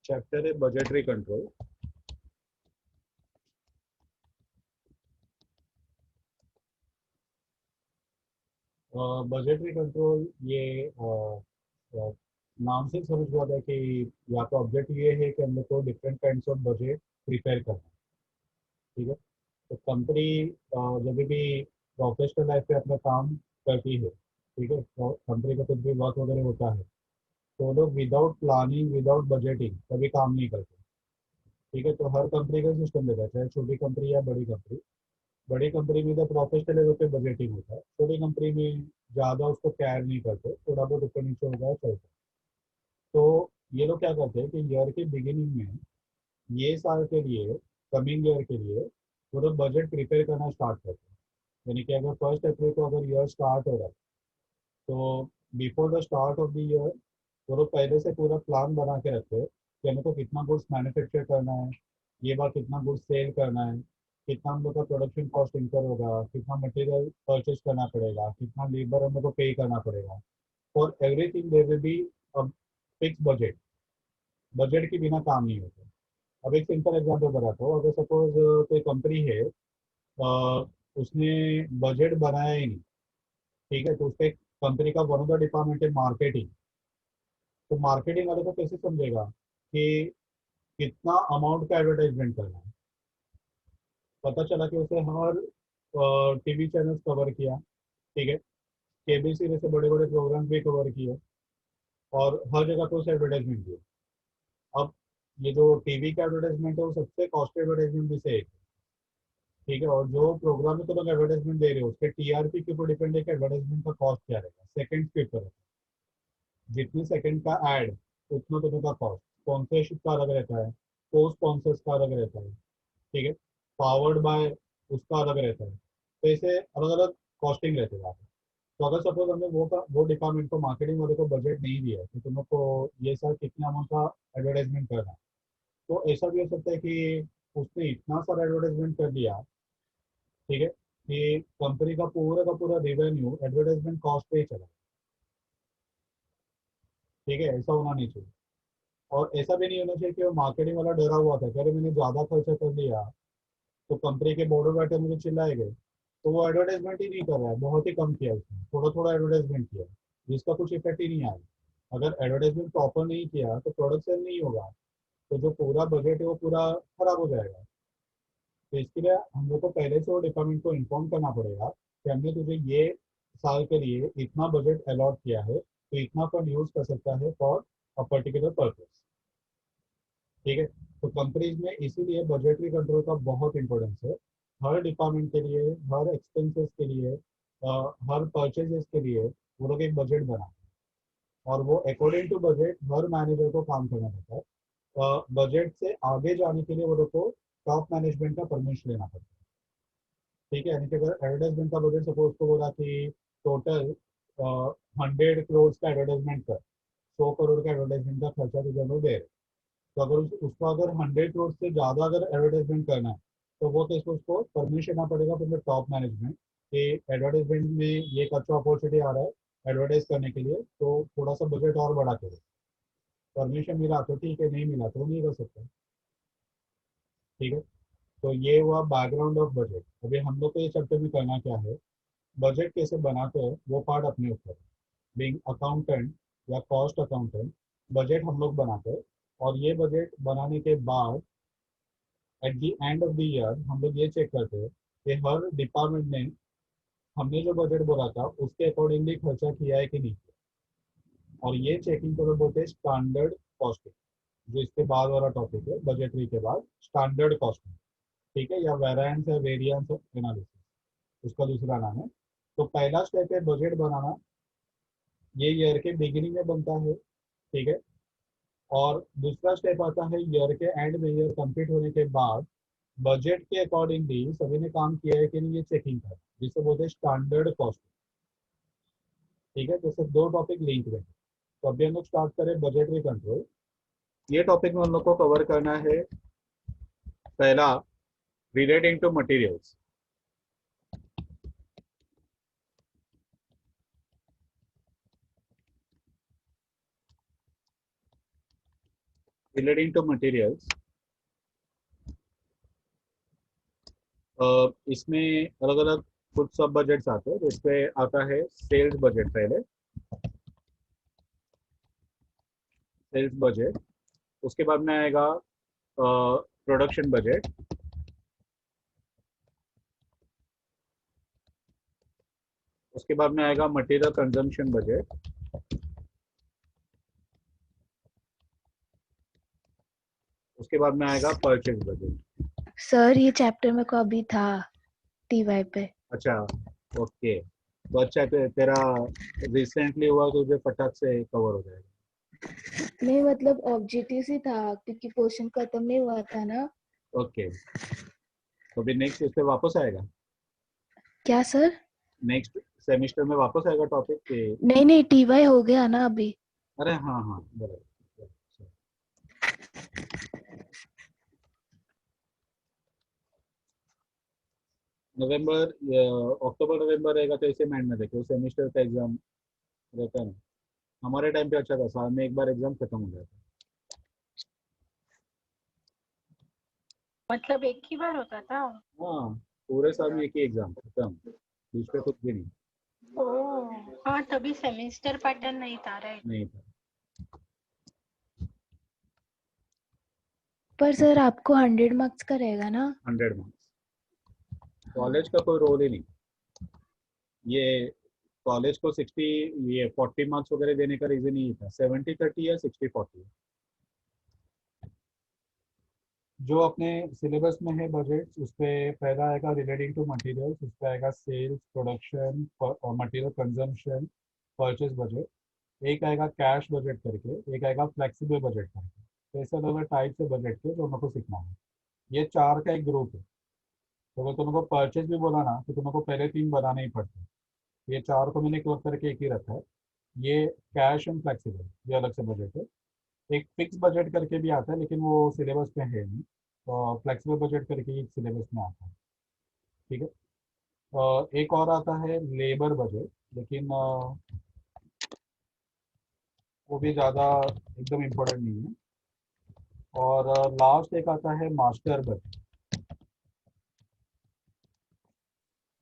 Chapter है budgetary control. Budgetary control ये नाम से समझ में आता है कि यहाँ का ऑब्जेक्ट ये है कि हम लोग को different kinds of budget prepare करना है। ठीक है। तो कंपनी जब भी प्रोफेशनल लाइफ पे अपना काम करती है, ठीक है, तो कंपनी का कुछ भी वर्क वगैरह होता है तो वो लोग विदाउट प्लानिंग विदाउट बजटिंग कभी काम नहीं करते। ठीक है। तो हर कंपनी का सिस्टम रहता है, चाहे छोटी कंपनी या बड़ी कंपनी। बड़ी कंपनी में तो प्रोफेशनल लेवल पे बजटिंग होता है, छोटी कंपनी में ज़्यादा उसको केयर नहीं करते, थोड़ा बहुत ऊपर नीचे होगा चलता है। तो ये लोग क्या करते हैं कि ईयर के बिगिनिंग में ये साल के लिए, कमिंग ईयर के लिए पूरा बजट प्रिपेयर करना स्टार्ट करते हैं। यानी कि अगर 1 अप्रैल को अगर ईयर स्टार्ट हो रहा है तो before the start of the year वो लोग पहले से पूरा प्लान बना के रखते हैं कि हमें को कितना गुड्स मैन्युफैक्चर करना है, ये बार कितना गुड्स सेल करना है, कितना हम लोग का प्रोडक्शन कॉस्ट इंकर होगा, कितना मटेरियल परचेज करना पड़ेगा, कितना लेबर हम लोग को पे करना पड़ेगा। For everything there will be a fix budget. Budget के बिना काम नहीं होता। अब एक सिंपल एग्जांपल बताता हूँ। अगर सपोज कोई कंपनी है, उसने बजट बनाया ही नहीं, ठीक है, तो उसके कंपनी का वन ऑफ द डिपार्टमेंट है मार्केटिंग। तो मार्केटिंग वाले को कैसे समझेगा कि कितना अमाउंट का एडवर्टाइजमेंट करना है। पता चला कि उसे हर टीवी चैनल्स कवर किया, ठीक है, केबीसी जैसे बड़े बड़े प्रोग्राम भी कवर किए और हर जगह पे उसे एडवर्टाइजमेंट दिया। अब ये जो टीवी का एडवर्टाइजमेंट है वो सबसे कॉस्टली एडवर्टाइजमेंट में से एक है। ठीक है। और जो प्रोग्राम में तो लोग एडवर्टाइजमेंट दे रहे हो उसके टीआरपी के ऊपर डिपेंड है कि एडवर्टाइजमेंट का कॉस्ट क्या रहेगा, सेकंड के ऊपर है। जितनी सेकंड का ऐड उतना तुम्हें का कॉस्ट। स्पॉन्सरशिप का अलग रहता है, को स्पॉन्सर्स का अलग रहता है, ठीक है, पावर्ड बाय उसका अलग रहता है। तो ऐसे अलग अलग कॉस्टिंग रहते हैं। तो अगर सपोज हमने वो डिपार्टमेंट को, मार्केटिंग वाले को बजट नहीं दिया है कि तुमको ये सर कितने अमाउंट का एडवर्टाइजमेंट करना है, तो ऐसा भी हो सकता है कि उसने इतना सारा एडवर्टाइजमेंट कर दिया, ठीक है, कि कंपनी का पूरा रेवेन्यू एडवर्टाइजमेंट कॉस्ट पे ही चला। ठीक है। ऐसा होना नहीं चाहिए। और ऐसा भी नहीं होना चाहिए कि वो मार्केटिंग वाला डरा हुआ था, कह रहे मैंने ज्यादा खर्चा कर दिया तो कंपनी के बोर्ड बैठे मुझे चिल्लाएंगे। तो वो एडवर्टाइजमेंट ही नहीं कर रहा है, बहुत ही कम किया उसने, थोड़ा थोड़ा एडवर्टाइजमेंट किया जिसका कुछ इफेक्ट ही नहीं आया। अगर एडवर्टाइजमेंट प्रॉपर नहीं किया तो प्रोडक्ट सेल नहीं होगा, तो जो पूरा बजट है वो पूरा खराब हो जाएगा। तो इसके लिए हम लोग को पहले से वो डिपार्टमेंट को इन्फॉर्म करना पड़ेगा कि हमने तुझे ये साल के लिए इतना बजट अलॉट किया है, तो इतना फंड यूज कर सकता है फॉर अ पर्टिकुलर पर्पज। ठीक है। तो कंपनीज में इसीलिए बजटरी कंट्रोल का बहुत इंपॉर्टेंस है। हर डिपार्टमेंट के लिए, हर एक्सपेंसेस के लिए, हर परचेजेस के लिए वो लोग एक बजट बनाते हैं और वो अकॉर्डिंग टू बजट हर मैनेजर को काम करना पड़ता है। बजट से आगे जाने के लिए वो लोग को टॉप मैनेजमेंट का परमिशन लेना पड़ता है। ठीक है। यानी कि अगर एडवर्टाइजमेंट का बजट सपोज को बोला कि टोटल 100 करोड़ का एडवर्टाइजमेंट कर, 100 करोड़ का एडवर्टाइजमेंट का खर्चा तुझे हम लोग दे रहे हैं। तो अगर उसको अगर 100 करोड़ से ज़्यादा अगर एडवर्टाइजमेंट करना है तो वो तो उसको परमिशन लेना पड़ेगा फिर टॉप मैनेजमेंट कि एडवर्टाइजमेंट में ये एक अच्छा अपॉर्चुनिटी आ रहा है एडवर्टाइज करने के लिए, तो थोड़ा सा बजट और बढ़ा के दे। परमिशन मिला तो ठीक है, नहीं मिला तो नहीं कर सकते। ठीक है। तो ये हुआ बैकग्राउंड ऑफ बजट। अभी हम लोग को ये चैप्टर में करना क्या है, बजट कैसे बनाते हैं वो पार्ट अपने ऊपर। बीइंग अकाउंटेंट या कॉस्ट अकाउंटेंट, बजट हम लोग बनाते हैं। और ये बजट बनाने के बाद eight the end of the year हम लोग ये चेक करते हैं कि हर डिपार्टमेंट ने हमने जो बजट बोला था उसके अकॉर्डिंगली खर्चा किया है कि नहीं किया। और ये चेकिंग को लोग बोलते हैं स्टैंडर्ड कॉस्टिंग। जो इसके बाद वाला टॉपिक है बजटरी के बाद, स्टैंडर्ड कॉस्टिंग। ठीक है, या वेरिएंस या वेरिएंस एनालिसिस उसका दूसरा नाम है। तो पहला स्टेप है बजट बनाना, ये ईयर के बिगिनिंग में बनता है। ठीक है। और दूसरा स्टेप आता है ईयर के एंड में, ईयर कंप्लीट होने के बाद बजट के अकॉर्डिंगली सभी ने काम किया है कि नहीं ये चेकिंग कर, जिसे बोलते हैं स्टैंडर्ड कॉस्ट। ठीक है। जैसे दो टॉपिक लिंक में। तो अभी हम लोग स्टार्ट करें बजटरी कंट्रोल। ये टॉपिक में हम लोग को कवर करना है पहला, relating to materials. Relating to materials, इसमें अलग अलग कुछ सब बजट्स आते हैं। इसपे आता है सेल्स बजट। पहले सेल्स बजट, उसके बाद में आएगा प्रोडक्शन बजट, उसके बाद में आएगा मटेरियल कंजम्पशन बजट, उसके बाद में आएगा परचेज बजट। सर ये चैप्टर में को अभी था टीवाई पे। अच्छा, ओके, तो अच्छा है, तेरा रिसेंटली हुआ तो तुझे फटाक से कवर हो जाएगा। नहीं मतलब ऑब्जेक्टिव ही था क्योंकि पोर्शन खत्म नहीं हुआ था ना। ओके, तो अभी नेक्स्ट इस पे वापस आएगा, क्या सर? नेक्स्ट सेमिस्टर में वापस आएगा टॉपिक के। नहीं नहीं टीवाई हो गया ना अभी। अरे हाँ हाँ बराबर। नवंबर अक्टूबर नवंबर रहेगा तो ऐसे माइंड में रखे, सेमिस्टर का एग्जाम रहता है ना। हमारे टाइम पे अच्छा था, साल में एक बार एग्जाम खत्म हो जाता। मतलब एक ही बार होता था? हाँ, पूरे साल में एक ही एग्जाम खत्म, बीच पे कुछ भी नहीं। ओह हाँ, तभी सेमेस्टर पैटर्न नहीं था, राइट? नहीं था। पर सर आपको 100 मार्क्स का रहेगा ना? 100 मार्क्स, कॉलेज का कोई रोल ही नहीं। ये कॉलेज को 60, ये 40 मार्क्स वगैरह देने का रीजन ही था, 70-30 या 60-40। जो अपने सिलेबस में है बजट, उस पे पहला आएगा रिलेटिंग टू मटेरियल्स, उस पे आएगा sales, production, material consumption, purchase budget. एक आएगा कैश बजट करके, एक आएगा फ्लेक्सिबल बजट करके। तो ऐसे अलग अलग टाइप से बजट के जो हमको सीखना है। ये चार का एक ग्रुप है। तो अगर तुमको परचेज भी बोला ना तो तुमको पहले तीन बनाने ही पड़ते हैं। ये चार को मैंने क्लब करके एक ही रखा है। ये कैश एंड फ्लेक्सिबल, ये अलग से बजट है। एक फिक्स बजट करके भी आता है लेकिन वो सिलेबस में है नहीं, तो फ्लेक्सिबल बजट करके एक सिलेबस में आता है। ठीक है। एक और आता है लेबर बजट, लेकिन वो भी ज़्यादा एकदम इम्पोर्टेंट नहीं है। और लास्ट एक आता है master budget.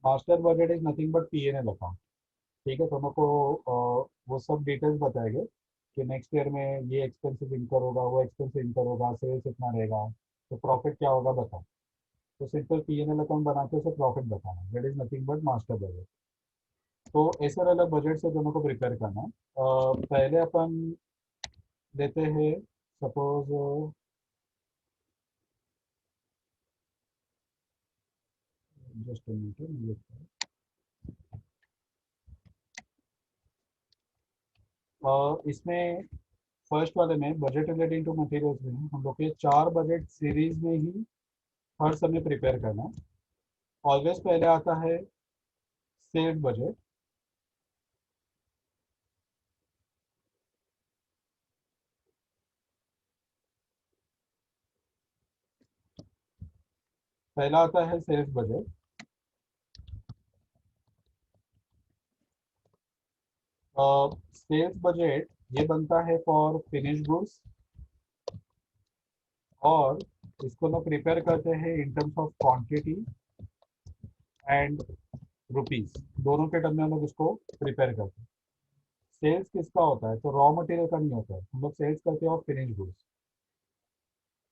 Master budget is nothing but PNL account. ठीक है, तो हमको वो सब डिटेल्स बताएंगे कि नेक्स्ट ईयर में ये एक्सपेंसिव इनकर होगा, वो एक्सपेंसिव इनकर होगा, सेल्स इतना रहेगा, तो प्रॉफिट क्या होगा बताओ। तो सिंपल पीएनएल अकाउंट बना के उसे प्रॉफिट बताना, that is nothing but master budget. तो ऐसे अलग बजट से दोनों को प्रिपेयर करना है। पहले अपन लेते हैं, सपोज जस्ट मिनट, इसमें फर्स्ट वाले में बजट रिलेटिंग टू मटेरियल्स में हम लोग के चार बजट सीरीज में ही हर समय प्रिपेयर करना है। ऑलवेज पहले आता है सेल्स बजट। पहला आता है सेल्स बजट। सेल्स बजट ये बनता है फॉर फिनिश गुड्स, और इसको लोग प्रिपेयर करते हैं in terms of quantity and rupees, दोनों के टर्म में हम लोग इसको प्रिपेयर करते हैं। सेल्स किसका होता है, तो रॉ मटेरियल का नहीं होता है, हम लोग सेल्स करते हैं और फिनिश गुड्स।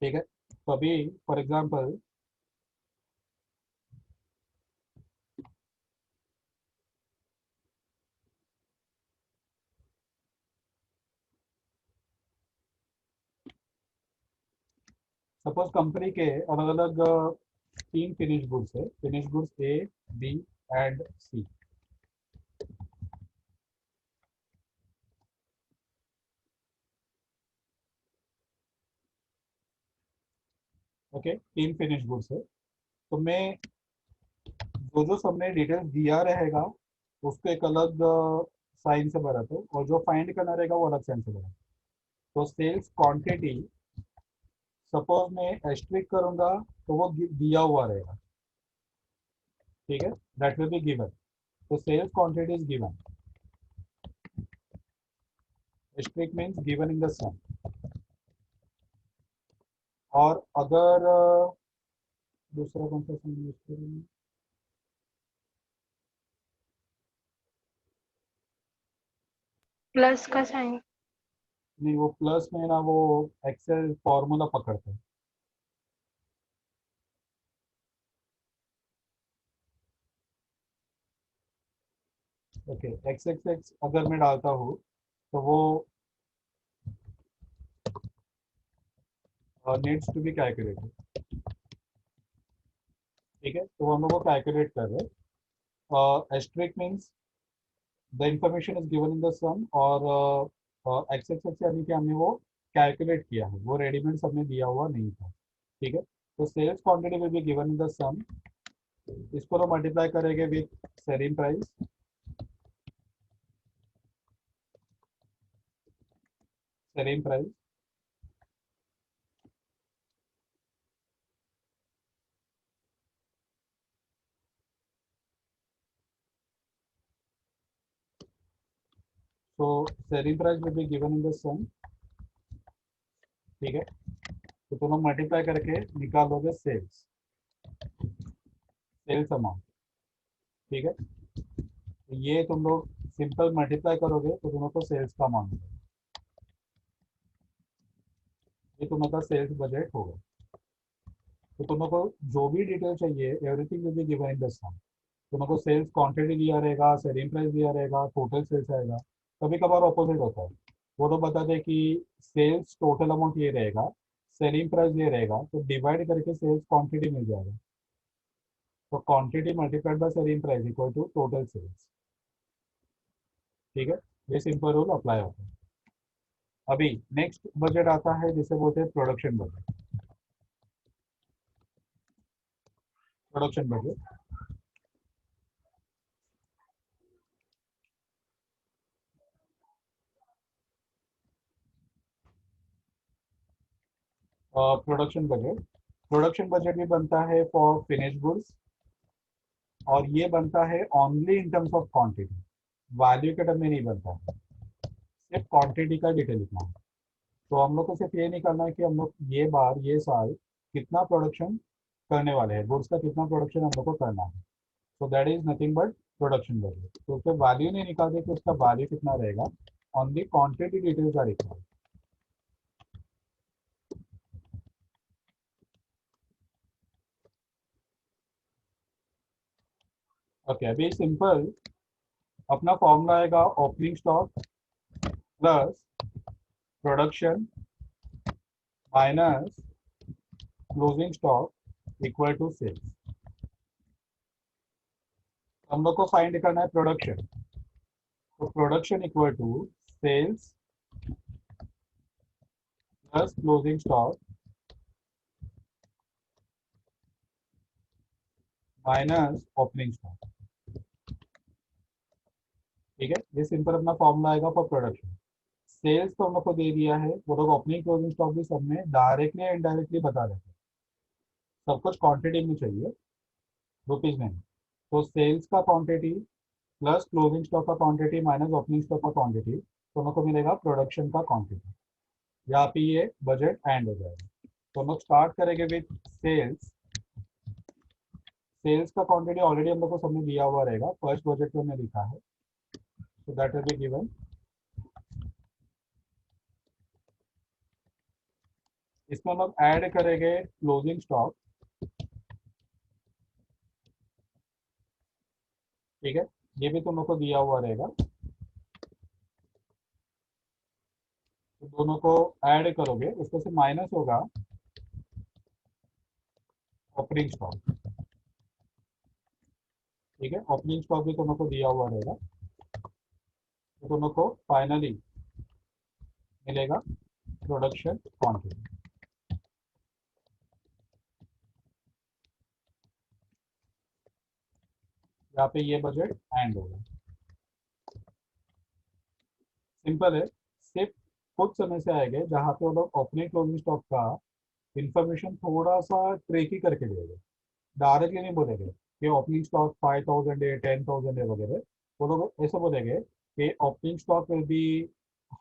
ठीक है, तो अभी फॉर एग्जांपल सपोज कंपनी के अलग अलग तीन फिनिश गुड्स है, finish goods A, B and C. Okay, तीन फिनिश गुड्स है। तो मैं जो जो सबने डिटेल दिया रहेगा उसको एक अलग साइन से भरा दो, और जो फाइंड करना रहेगा वो अलग साइन से भरा। तो सेल्स क्वांटिटी सपोज मैं एस्ट्रिक करूंगा तो वो दिया हुआ रहेगा। ठीक है, दैट विल बी गिवन। तो sales quantity is given, asterisk means given in the sum. और अगर दूसरा कौन सा सम यूज करेंगे, प्लस का साइन। नहीं वो प्लस में ना वो एक्सेल फॉर्मूला पकड़ते हैं। ओके, एक्स एक्स एक्स अगर मैं डालता हूँ तो वो नीड्स टू बी कैलकुलेटेड। ठीक है, तो हम लोग को कैलकुलेट कर रहे हैं। Asterisk means the information is given in the sum, और एक्स एक्स एक्स यानी कि हमने वो कैलकुलेट किया है, वो रेडीमेड हमने दिया हुआ नहीं था। ठीक है, तो sales quantity will be given in the sum, इसको तो मल्टीप्लाई करेंगे with selling price, selling price. So selling price will be given in the sum। ठीक है, तो दोनों मल्टीप्लाई करके निकालोगे सेल्स, सेल्स अमाउंट। ठीक है, तो ये तुम लोग सिंपल मल्टीप्लाई करोगे तो दोनों को सेल्स का अमाउंट मिलेगा। ये तुम्हारा सेल्स बजट होगा। तो तुम लोग को जो भी डिटेल चाहिए everything will be given in the sum. तुम लोग को सेल्स क्वांटिटी दिया रहेगा, सेलिंग प्राइस दिया रहेगा, टोटल सेल्स आएगा। कभी कभार ऑपोजिट होता है, वो तो बता दे कि सेल्स टोटल अमाउंट ये रहेगा, सेलिंग प्राइस ये रहेगा, तो डिवाइड करके सेल्स क्वांटिटी मिल जाएगा। तो quantity multiplied by selling price equal to total sales. ठीक है, ये सिंपल रूल अप्लाई होता है। अभी नेक्स्ट बजट आता है जिसे बोलते हैं production budget. Production budget, production budget भी बनता है फॉर फिनिश गुड्स, और ये बनता है only in terms of quantity, value के टर्म में नहीं बनता है, सिर्फ क्वांटिटी का डिटेल लिखना है। तो हम लोग को सिर्फ ये निकालना है कि हम लोग ये बार ये साल कितना प्रोडक्शन करने वाले हैं, गुड्स का कितना प्रोडक्शन हम लोग को करना है। So that is nothing but production value. तो उसके वैल्यू नहीं निकालते कि उसका वैल्यू कितना रहेगा, only quantity details are required. Okay, अभी सिंपल अपना फॉर्मूला आएगा opening stock plus production minus closing stock equal to sales. हम लोग को फाइंड करना है प्रोडक्शन, तो production equal to sales plus closing stock minus opening stock. ठीक है, ये सिंपल अपना फॉर्मूला आएगा फॉर प्रोडक्शन। सेल्स तो हम लोग को दे दिया है, वो लोग ओपनिंग क्लोजिंग स्टॉक भी सब में डायरेक्टली या इनडायरेक्टली बता देते हैं। सब कुछ क्वांटिटी में चाहिए, रुपीज में नहीं। तो सेल्स का क्वांटिटी प्लस क्लोजिंग स्टॉक का क्वांटिटी माइनस ओपनिंग स्टॉक का क्वांटिटी, दोनों को मिलेगा प्रोडक्शन का क्वांटिटी। यहाँ पे ये बजट एंड हो जाएगा। तो हम लोग स्टार्ट करेंगे विथ सेल्स। सेल्स का क्वांटिटी ऑलरेडी हम लोग को सबने दिया हुआ रहेगा, फर्स्ट बजट में हमने लिखा है, so that will be given। इसमें हम लोग ऐड करेंगे क्लोजिंग स्टॉक। ठीक है, ये भी तुम लोग को दिया हुआ रहेगा, तो दोनों को ऐड करोगे, उसको से माइनस होगा ओपनिंग स्टॉक। ठीक है, ओपनिंग स्टॉक भी तुम लोग को दिया हुआ रहेगा, तो तुम लोग को फाइनली मिलेगा प्रोडक्शन क्वांटिटी। यहाँ पे ये बजट एंड होगा। सिंपल है, सिर्फ कुछ समय से आएंगे जहाँ पे वो लोग ओपनिंग क्लोजिंग स्टॉक का इंफॉर्मेशन थोड़ा सा ट्रेकी करके देंगे, डायरेक्टली नहीं बोलेंगे कि ओपनिंग स्टॉक 5000 है 10,000 है वगैरह। वो लोग ऐसे बोलेंगे कि opening stock will be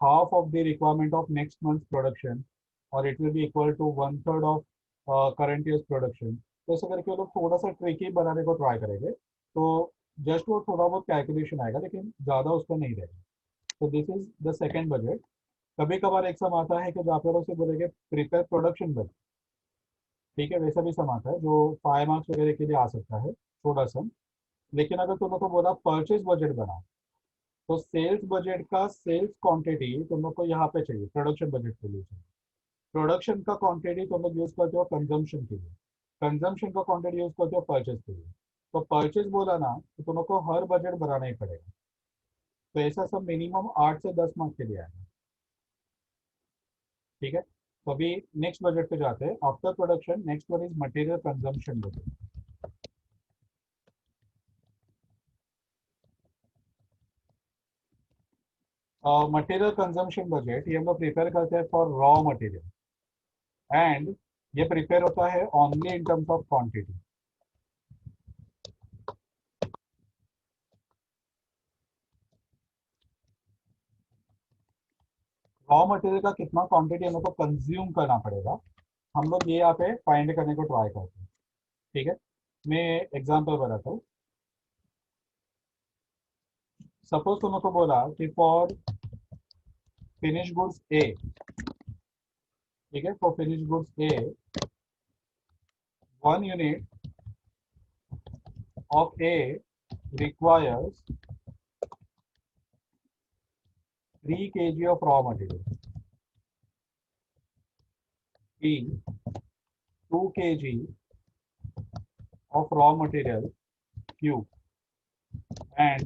half of the requirement of next month production, और it will be equal to 1/3 of current years production. तो ऐसे करके वो लोग थोड़ा सा ट्रिकी बनाने को ट्राई करेंगे, तो जस्ट वो थोड़ा बहुत कैलकुलेशन आएगा लेकिन ज़्यादा उसका नहीं रहेगा। तो this is the second budget. कभी कभार एक सम आता है कि जहाँ पर उसे बोलेंगे प्रिपेयर प्रोडक्शन बजट, ठीक है, वैसा भी सम आता है जो 5 मार्क्स वगैरह के लिए आ सकता है, छोटा सम। लेकिन अगर तुम लोग को बोला परचेज बजट बना, तो सेल्स बजट का सेल्स क्वांटिटी तुम लोग को यहाँ पे चाहिए, प्रोडक्शन बजट के लिए चाहिए। प्रोडक्शन का क्वांटिटी तुम लोग यूज करते हो कंजम्पशन के लिए, कंजम्पशन का क्वांटिटी यूज करते हो परचेज के लिए। तो परचेज बोला ना तो तुम लोग को हर बजट बनाना ही पड़ेगा। तो ऐसा सब मिनिमम 8 से 10 मार्क्स के लिए आएगा, ठीक है। तो अभी नेक्स्ट बजट पे जाते हैं। After production next one is material consumption budget. Material consumption budget ये हम लोग प्रिपेयर करते हैं फॉर रॉ मटेरियल, एंड ये प्रिपेयर होता है only in terms of quantity. Raw material का कितना क्वांटिटी हम लोग को कंज्यूम करना पड़ेगा, हम लोग ये यहाँ पे फाइंड करने को ट्राई करते हैं, ठीक है। मैं एग्जांपल बताता हूँ। सपोज तुम लोग को बोला कि फॉर फिनिश गुड्स ए, ठीक है, for finish goods A 1 unit of A requires 3 kg of raw material, B 2 kg of raw material Q, and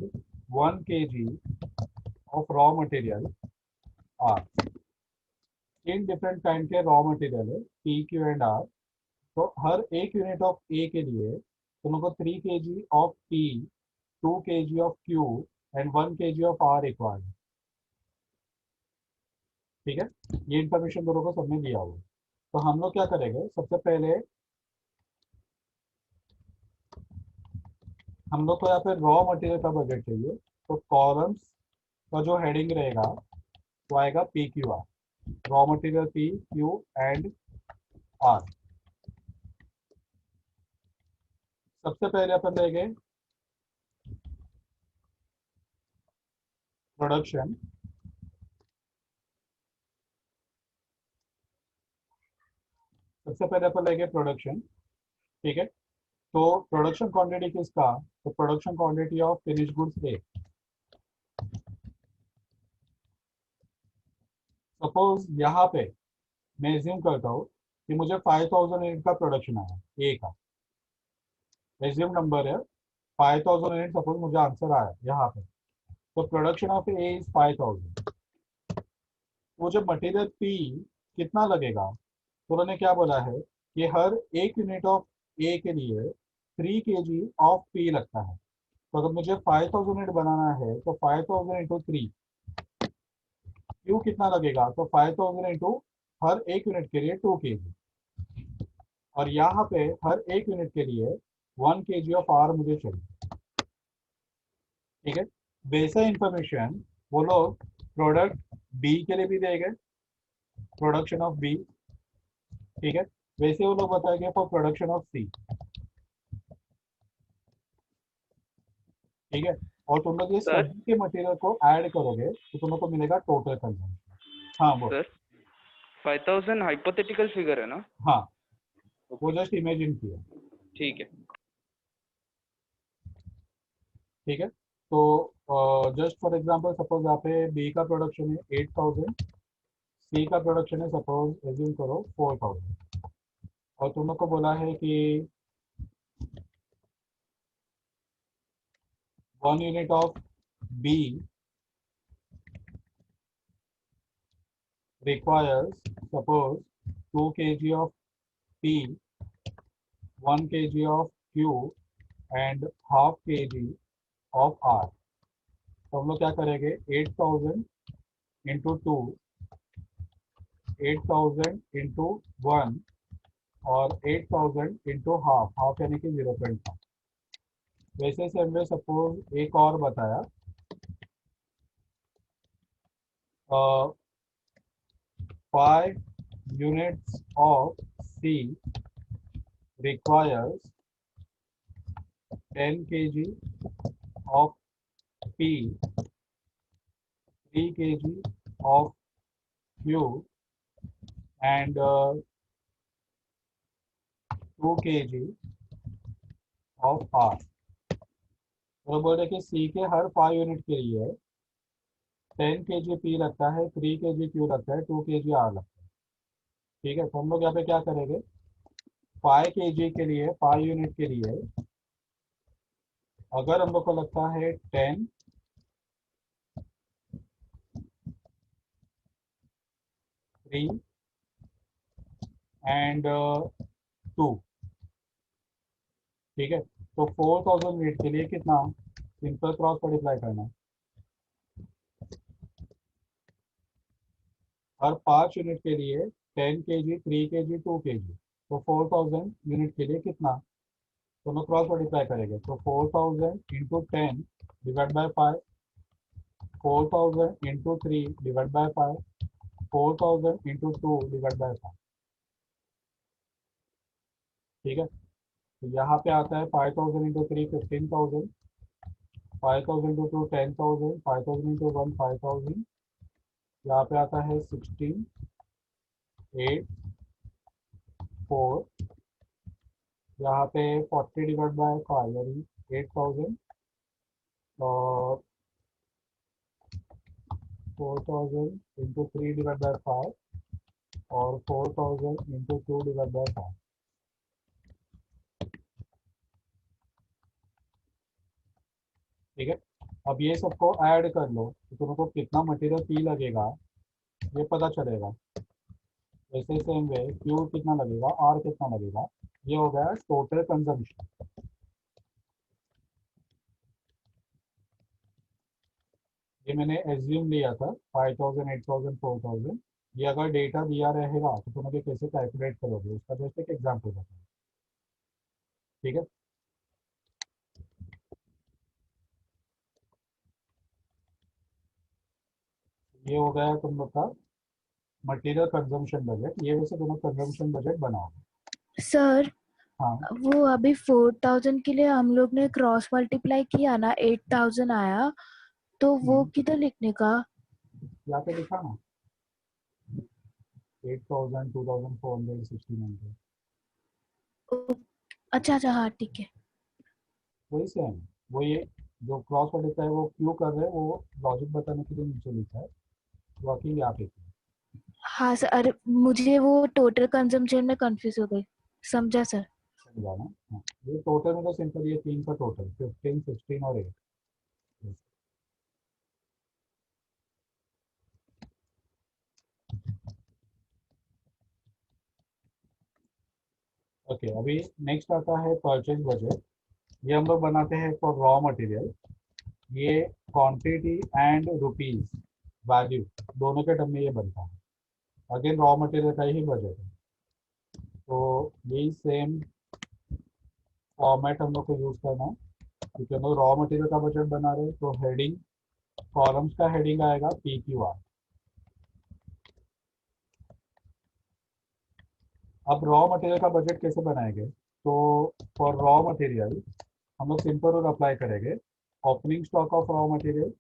1 kg of raw material R। तीन डिफरेंट काइंड के रॉ मटेरियल है P, Q and R। तो हर एक unit of ए के लिए तुम लोग को 3 kg of P, 2 kg of Q and 1 kg of R required, ठीक है। ये इंफॉर्मेशन दोनों को सबने दिया हुआ है। तो हम लोग क्या करेंगे, सबसे पहले हम लोग को यहाँ पे रॉ मटेरियल का बजट चाहिए। तो कॉलम्स का जो हेडिंग रहेगा वो आएगा P Q R, raw material P Q and R. सबसे पहले अपन लेंगे प्रोडक्शन। सबसे पहले अपन लेंगे प्रोडक्शन, ठीक है। तो प्रोडक्शन क्वांटिटी किसका, तो production quantity of finish goods A. Suppose यहाँ पे मैं एज्यूम करता हूँ कि मुझे 5000 यूनिट का प्रोडक्शन आया ए का, एज्यूम नंबर है 5000 यूनिट, सपोज मुझे आंसर आया यहाँ पे। तो प्रोडक्शन ऑफ ए इज 5000। वो जब मटेरियल पी कितना लगेगा, तो उन्होंने क्या बोला है कि हर एक यूनिट ऑफ ए के लिए 3 kg ऑफ पी लगता है। तो अगर मुझे 5000 यूनिट बनाना है तो 5000 इंटू 3, क्यू कितना लगेगा, तो 5000 इंटू हर एक यूनिट के लिए 2 kg, और यहाँ पे हर एक यूनिट के लिए 1 kg ऑफ आर मुझे चाहिए, ठीक है। वैसा इंफॉर्मेशन वो लोग प्रोडक्ट बी के लिए भी देंगे, प्रोडक्शन ऑफ बी, ठीक है। वैसे वो लोग बताएंगे फॉर प्रोडक्शन ऑफ सी, ठीक है। और तुम लोग ये सर सभी के मटेरियल को ऐड करोगे तो तुम लोग को मिलेगा टोटल कंजम्पशन। हाँ बोल। सर 5000 हाइपोथेटिकल फिगर है ना? हाँ, वो जस्ट इमेजिन किया, ठीक है। ठीक है। तो जस्ट फॉर एग्जांपल सपोज यहाँ पे बी का प्रोडक्शन है 8000, सी का प्रोडक्शन है सपोज एज्यूम करो 4000, और तुम लोग को बोला है कि 1 unit of B requires suppose 2 kg of P, 1 kg of Q and half kg of R। तो हम लोग क्या करेंगे, 8000 इंटू 2, 8000 इंटू 1 और 8000 इंटू हाफ, हाफ यानी कि 0.5। वैसे से हमने सपोज एक और बताया 5 units of C requires 10 kg of P, 3 kg of Q and 2 kg of R। तो बोल रहे कि C के हर 5 यूनिट के लिए 10 kg P लगता है, 3 kg Q लगता है, 2 kg R लगता है। ठीक है, तो हम लोग यहाँ पे क्या करेंगे, 5 kg के लिए, 5 यूनिट के लिए अगर हम लोग को लगता है 10, 3 एंड 2, ठीक है, तो 4000 यूनिट के लिए कितना, सिंपल क्रॉस मल्टीप्लाई करना, हर 5 यूनिट के लिए 10 kg, 3 kg, 2 kg, तो 4000 यूनिट के लिए कितना, तो हम क्रॉस मल्टीप्लाई करेंगे, तो 4000 into 10 divide by 5, 4000 into 3 divide by 5, 4000 into 2 divide by 5। ठीक है, तो यहाँ पे आता है 5000 इंटू 3 15,000, 5000 इंटू 2 10,000, 5000 इंटू 1 5000, यहाँ पे आता है 16, 8, 4, यहाँ पे 40 डिवाइड बाय 5 यानी 8000 और 4000 इंटू 3 डिवाइड बाय 5 और 4000 इंटू 2 डिवाइड बाय 5। ठीक है, अब ये सबको ऐड कर लो तो तुमको कितना मटेरियल पी लगेगा ये पता चलेगा। ऐसे सेम वे क्यू कितना लगेगा, आर कितना लगेगा, ये हो गया टोटल कंजम्पशन। ये मैंने एज्यूम लिया था 5000, 8000, 4000। ये अगर डेटा दिया रहेगा तो तुम लोग कैसे कैलकुलेट करोगे उसका जस्ट एक एग्जाम्पल बताओ। ठीक है, ये हो गया तुम लोग का मटेरियल कंजम्पशन बजट। ये वैसे दोनों कंजम्पशन बजट बनाओ। सर हाँ, वो अभी 4000 के लिए हम लोग ने क्रॉस मल्टीप्लाई किया ना, 8000 आया, तो वो किधर लिखने का? यहाँ पे लिखा ना 8000, 2400, 1600, ओ, अच्छा अच्छा, हाँ ठीक है। वही से है। वो ये जो क्रॉस मल्टीप्लाई वो क्यों कर रहे हैं वो लॉजिक बताने के लिए नीचे लिखा है, बाकी यहाँ पे हाँ सर, अरे मुझे वो टोटल कंजम्पशन में कंफ्यूज हो गई। समझा सर। समझाना। हाँ, ये टोटल में तो सिंपल ये 3 का टोटल 15, 16 और 8। ओके, अभी नेक्स्ट आता है परचेज बजट। ये हम लोग बनाते हैं फॉर रॉ मटेरियल। ये क्वांटिटी एंड रुपीज वैल्यू दोनों के टर्म में ये बनता है। अगेन रॉ मटेरियल का ही बजट है, तो यही सेम फॉर्मेट हम लोग को यूज करना है। क्योंकि हम लोग रॉ मटेरियल का बजट बना रहे हैं तो हेडिंग, कॉलम्स का हेडिंग आएगा PQR। अब रॉ मटेरियल का बजट कैसे बनाएंगे, तो फॉर रॉ मटेरियल हम लोग सिंपल रूल अप्लाई करेंगे। Opening stock of raw material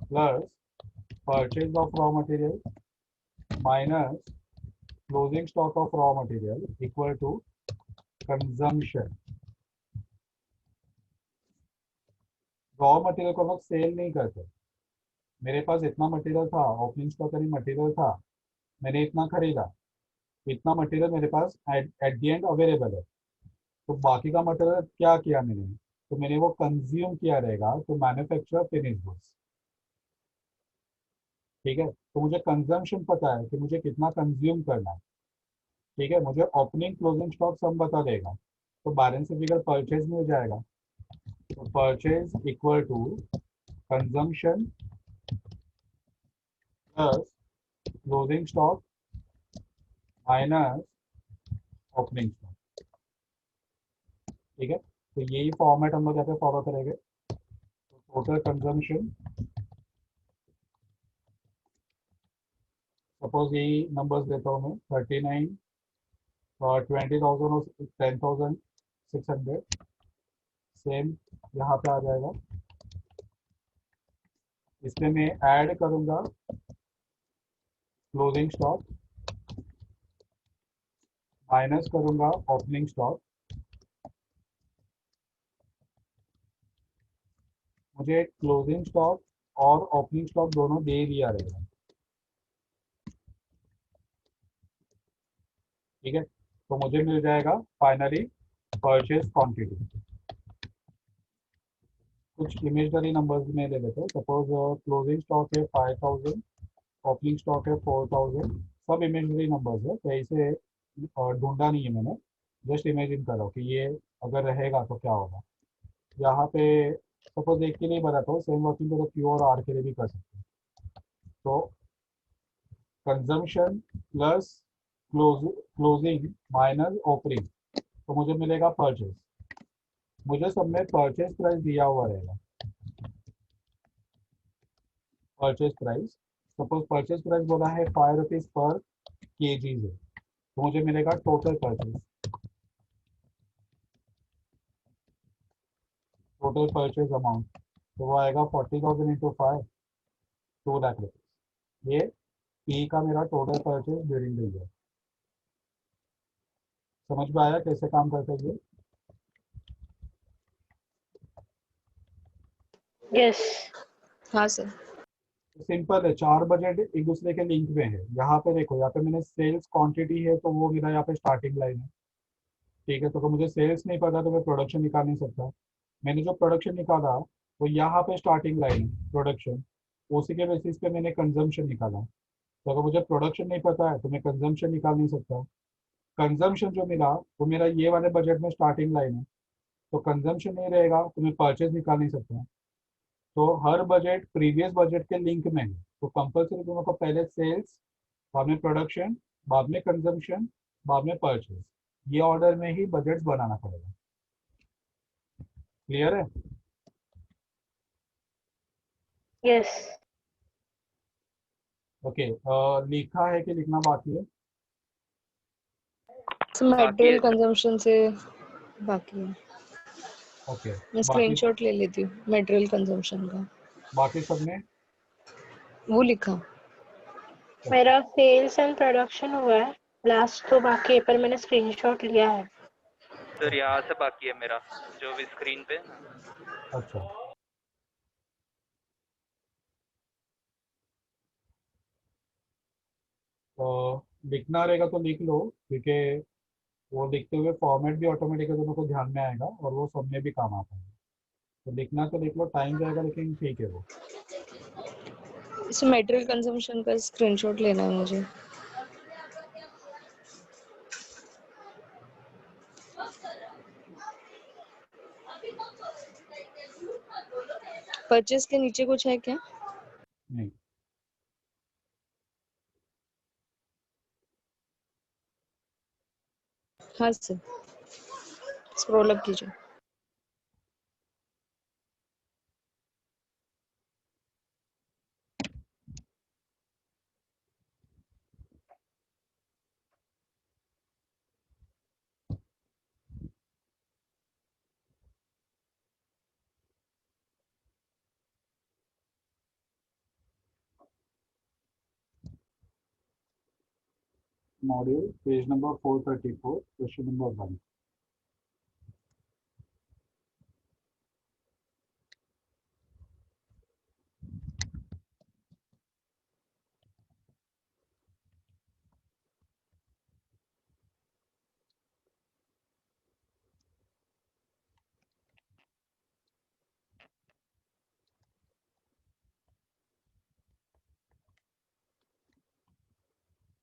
plus purchase of raw material minus closing stock of raw material equal to consumption. Raw material को हम लोग सेल नहीं करते। मेरे पास इतना मटेरियल था, ओपनिंग स्टॉक यानी मटेरियल था, मैंने इतना खरीदा, इतना मटेरियल मेरे पास एट द एंड अवेलेबल है। तो बाकी का मटेरियल क्या किया मैंने, तो मैंने वो कंज्यूम किया रहेगा तो मैन्युफैक्चर फिनिश गुड्स। ठीक है, तो मुझे कंजम्पशन पता है कि मुझे कितना कंज्यूम करना है। ठीक है, मुझे ओपनिंग क्लोजिंग स्टॉक सब बता देगा, तो बैलेंस फिगर परचेज में हो जाएगा। तो purchase equal to consumption plus closing stock minus opening stock. ठीक है, तो यही फॉर्मेट हम लोग यहाँ पे फॉलो करेंगे। टोटल कंजम्पशन सपोज यही नंबर्स लेता हूँ मैं 39 और 20,000 और 10,600 सेम यहाँ पे आ जाएगा। इसमें मैं ऐड करूँगा क्लोजिंग स्टॉक माइनस करूँगा ओपनिंग स्टॉक। मुझे क्लोजिंग स्टॉक और ओपनिंग स्टॉक दोनों दे दिया रहेगा, ठीक है। तो मुझे मिल जाएगा फाइनली परचेज क्वांटिटी। कुछ इमेजनरी नंबर्स में ले लेते हैं। सपोज क्लोजिंग स्टॉक है 5,000, ओपनिंग स्टॉक है 4,000, सब इमेजनरी नंबर्स है। तो इसे ढूंढा नहीं है मैंने, जस्ट इमेजिन करो कि ये अगर रहेगा तो क्या होगा। यहाँ पे सपोज एक के लिए बनाता हूँ, सेम वर्किंग तो क्यू और आर के लिए भी कर सकते हैं। तो consumption plus closing minus opening, तो मुझे मिलेगा परचेज। मुझे सब में परचेज प्राइस दिया हुआ रहेगा। Purchase price, suppose purchase price बोला है 5 रुपीज पर केजीज है, तो मुझे मिलेगा total purchase. Total purchase amount तो वो आएगा 40,000 इंटू 5, 2 लाख रुपीज। ये पी का मेरा total purchase during the year. समझ में आया कैसे काम करता है ये? यस। हाँ सर। सिंपल है, 4 बजट एक दूसरे के लिंक में है। यहाँ पे देखो, यहाँ पे मैंने सेल्स क्वांटिटी है तो वो मेरा यहाँ पे स्टार्टिंग लाइन है, ठीक है। तो अगर मुझे सेल्स नहीं पता तो मैं प्रोडक्शन निकाल नहीं सकता। मैंने जो प्रोडक्शन निकाला वो यहाँ पे स्टार्टिंग लाइन है प्रोडक्शन, उसी के बेसिस पे मैंने कंजम्पशन निकाला। तो अगर मुझे प्रोडक्शन नहीं पता है तो मैं कंजम्पशन निकाल नहीं सकता। कंजम्पशन जो मिला वो मेरा ये वाले बजट में स्टार्टिंग लाइन है, तो कंजम्पशन नहीं रहेगा तो मैं परचेज निकाल नहीं सकता। तो हर बजट प्रीवियस बजट के लिंक में है, तो कंपल्सरी दोनों को पहले सेल्स, बाद में प्रोडक्शन, बाद में कंजम्पशन, बाद में परचेज, ये ऑर्डर में ही बजट बनाना पड़ेगा। क्लियर है? यस। ओके, लिखा है कि लिखना बाकी है? मटेरियल कंजम्पशन से बाकी है। ओके, मैं बाकी स्क्रीनशॉट ले लेती हूँ मटेरियल कंजम्पशन का। बाकी सब में वो लिखा। मेरा सेल्स एंड प्रोडक्शन हुआ है, लास्ट तो बाकी है पर मैंने स्क्रीनशॉट लिया है। सर यहाँ से बाकी है मेरा, जो भी स्क्रीन पे है ना। अच्छा, तो लिखना रहेगा तो लिख लो, क्योंकि वो लिखते हुए फॉर्मेट भी ऑटोमेटिकली दोनों को ध्यान में आएगा और वो सब में भी काम आता है। तो लिखना तो लिख लो, टाइम जाएगा लेकिन ठीक है वो। इस मटेरियल कंजम्पशन का स्क्रीनशॉट लेना है मुझे। परचेज के नीचे कुछ है क्या? नहीं, हाँ सर, स्क्रॉल अप कीजिए। Module page number 434, question number 1।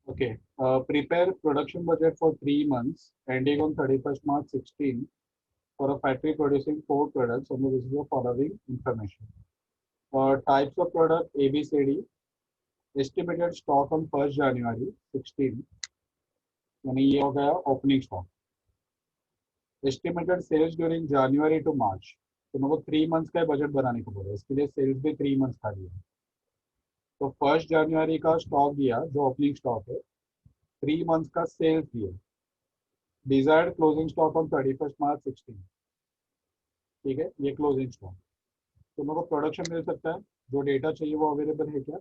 Okay, prepare production budget for 3 months ending on 31st March 16 for a factory producing 4 products on the basis of following information. Types of product ABCD, estimated stock on 1st January 16, यानी ये हो गया opening stock. Estimated sales during January to March, तो मेरे को 3 months का budget बनाने को बोला, इसके लिए सेल्स भी 3 मंथ्स का दिया। तो 1 जनवरी का स्टॉक दिया जो ओपनिंग स्टॉक है, 3 मंथ्स का सेल्स दिया, डिजायर्ड क्लोजिंग स्टॉक ऑन 31 मार्च 2016। ठीक है, ये क्लोजिंग स्टॉक। तो मेरे को प्रोडक्शन मिल सकता है, जो डेटा चाहिए वो अवेलेबल है क्या?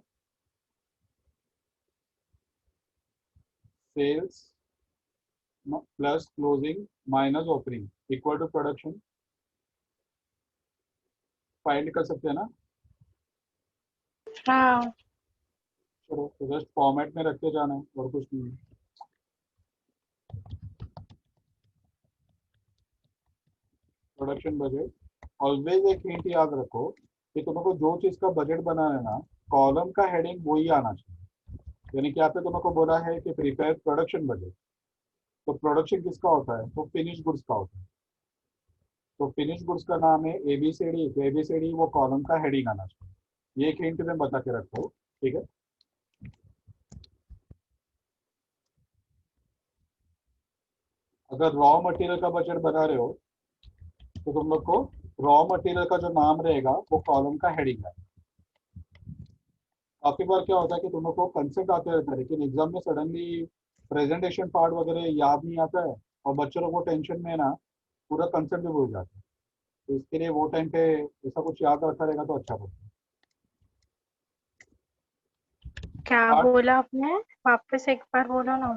Sales plus closing minus opening equal to production, find कर सकते हैं ना? हाँ। चलो तो जस्ट फॉर्मेट में रखते जाना है और कुछ नहीं है। प्रोडक्शन बजट, ऑलवेज एक हिंट याद रखो कि तुमको जो चीज का बजट बनाना है ना, कॉलम का हेडिंग वही आना चाहिए। यानी कि यहाँ पे तुमको बोला है कि प्रिपेयर प्रोडक्शन बजट, तो प्रोडक्शन किसका होता है? तो फिनिश गुड्स का होता है। तो फिनिश गुड्स का नाम है एबीसीडी, तो एबीसीडी वो कॉलम का हेडिंग आना चाहिए। ये एक हिंट में बता के रखो, ठीक है? अगर रॉ मटेरियल का बजट बना रहे हो तो तुम लोग को रॉ मटेरियल का जो नाम रहेगा वो कॉलम का हेडिंग है। काफी बार क्या होता है कि तुम लोग को कंसेप्ट आते रहता है, लेकिन एग्जाम में सडनली प्रेजेंटेशन पार्ट वगैरह याद नहीं आता है, और बच्चों लोग को टेंशन में ना पूरा कंसेप्ट भी भूल जाते हैं। तो इसके लिए वो टाइम पे ऐसा कुछ याद रखा रहेगा तो अच्छा होगा। क्या पार्ट, बोला आपने? वापस एक बार बोलो ना।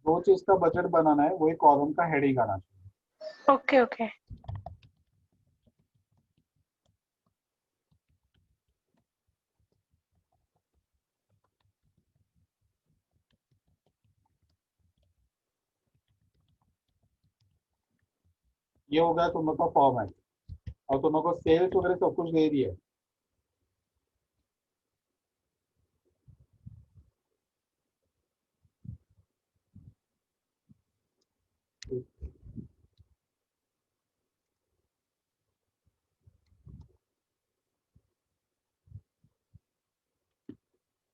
जो चीज का बजट बनाना है वही कॉलम का हेडिंग आना चाहिए। Okay okay. ये हो गया तुम लोग का फॉर्मेट, और तुम लोग को सेल्स वगैरह सब कुछ दे दिया है।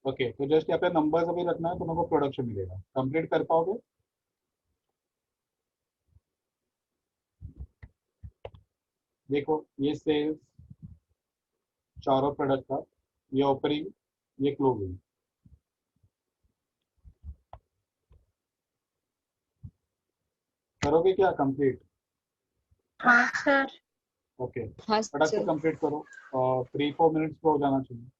ओके, तो जस्ट यहाँ पे नंबर्स अभी रखना है, तुम लोग को प्रोडक्शन मिलेगा। कंप्लीट कर पाओगे? देखो, ये सेल्स चारों प्रोडक्ट का, ये ओपनिंग, ये क्लोजिंग, करोगे क्या कंप्लीट? हाँ सर। ओके, हाँ फटाक से सर। कंप्लीट करो, 3-4 मिनट्स को हो जाना चाहिए।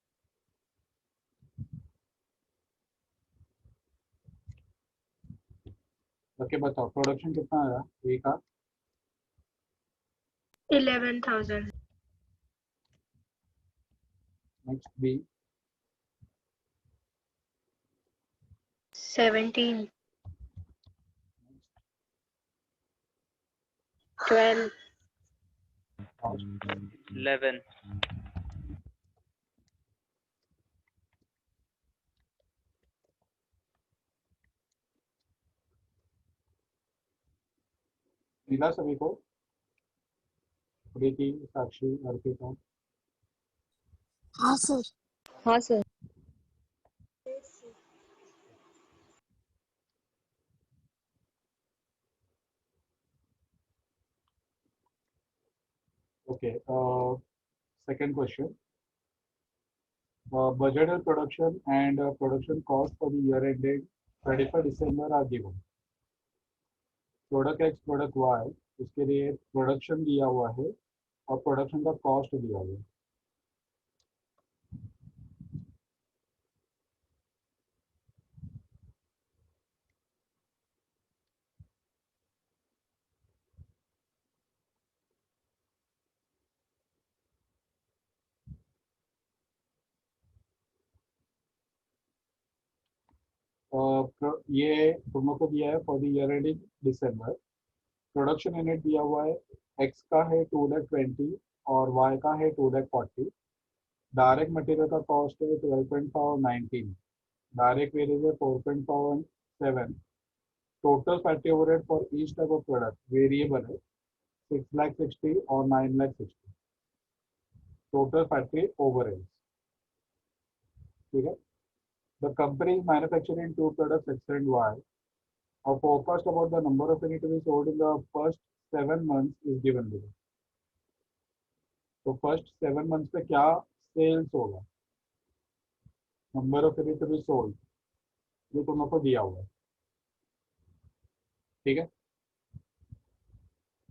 ओके, बताओ प्रोडक्शन कितना आया ए का? 11,000। Next B? 17। 12। 11. मिला सभी को? प्रीति, साक्षी, अर्पिता? हाँ सर। हाँ sir. Okay, second question. Budgeted production and production cost for the year ended 31 December are given. Product X product Y, उसके लिए प्रोडक्शन दिया हुआ है और प्रोडक्शन का कॉस्ट दिया हुआ है। ये तुम लोग को दिया है for the year ending December. Production unit दिया हुआ है, एक्स का है 2,20,000 और वाई का है 2,40,000। डायरेक्ट मटेरियल का कॉस्ट है 12.19, डायरेक्ट वेरिएबल है 4.7। Total factory overhead for each type of product variable है 6,60,000 और 9,60,000। टोटल फैक्ट्री ओवरहेड, ठीक है? The company is manufacturing two products X and Y. A forecast about the number of units to be sold in the first 7 months is given below. तो first 7 months पे क्या सेल्स होगा? Number of unit to be sold, ये तुम लोग को दिया हुआ है, ठीक है।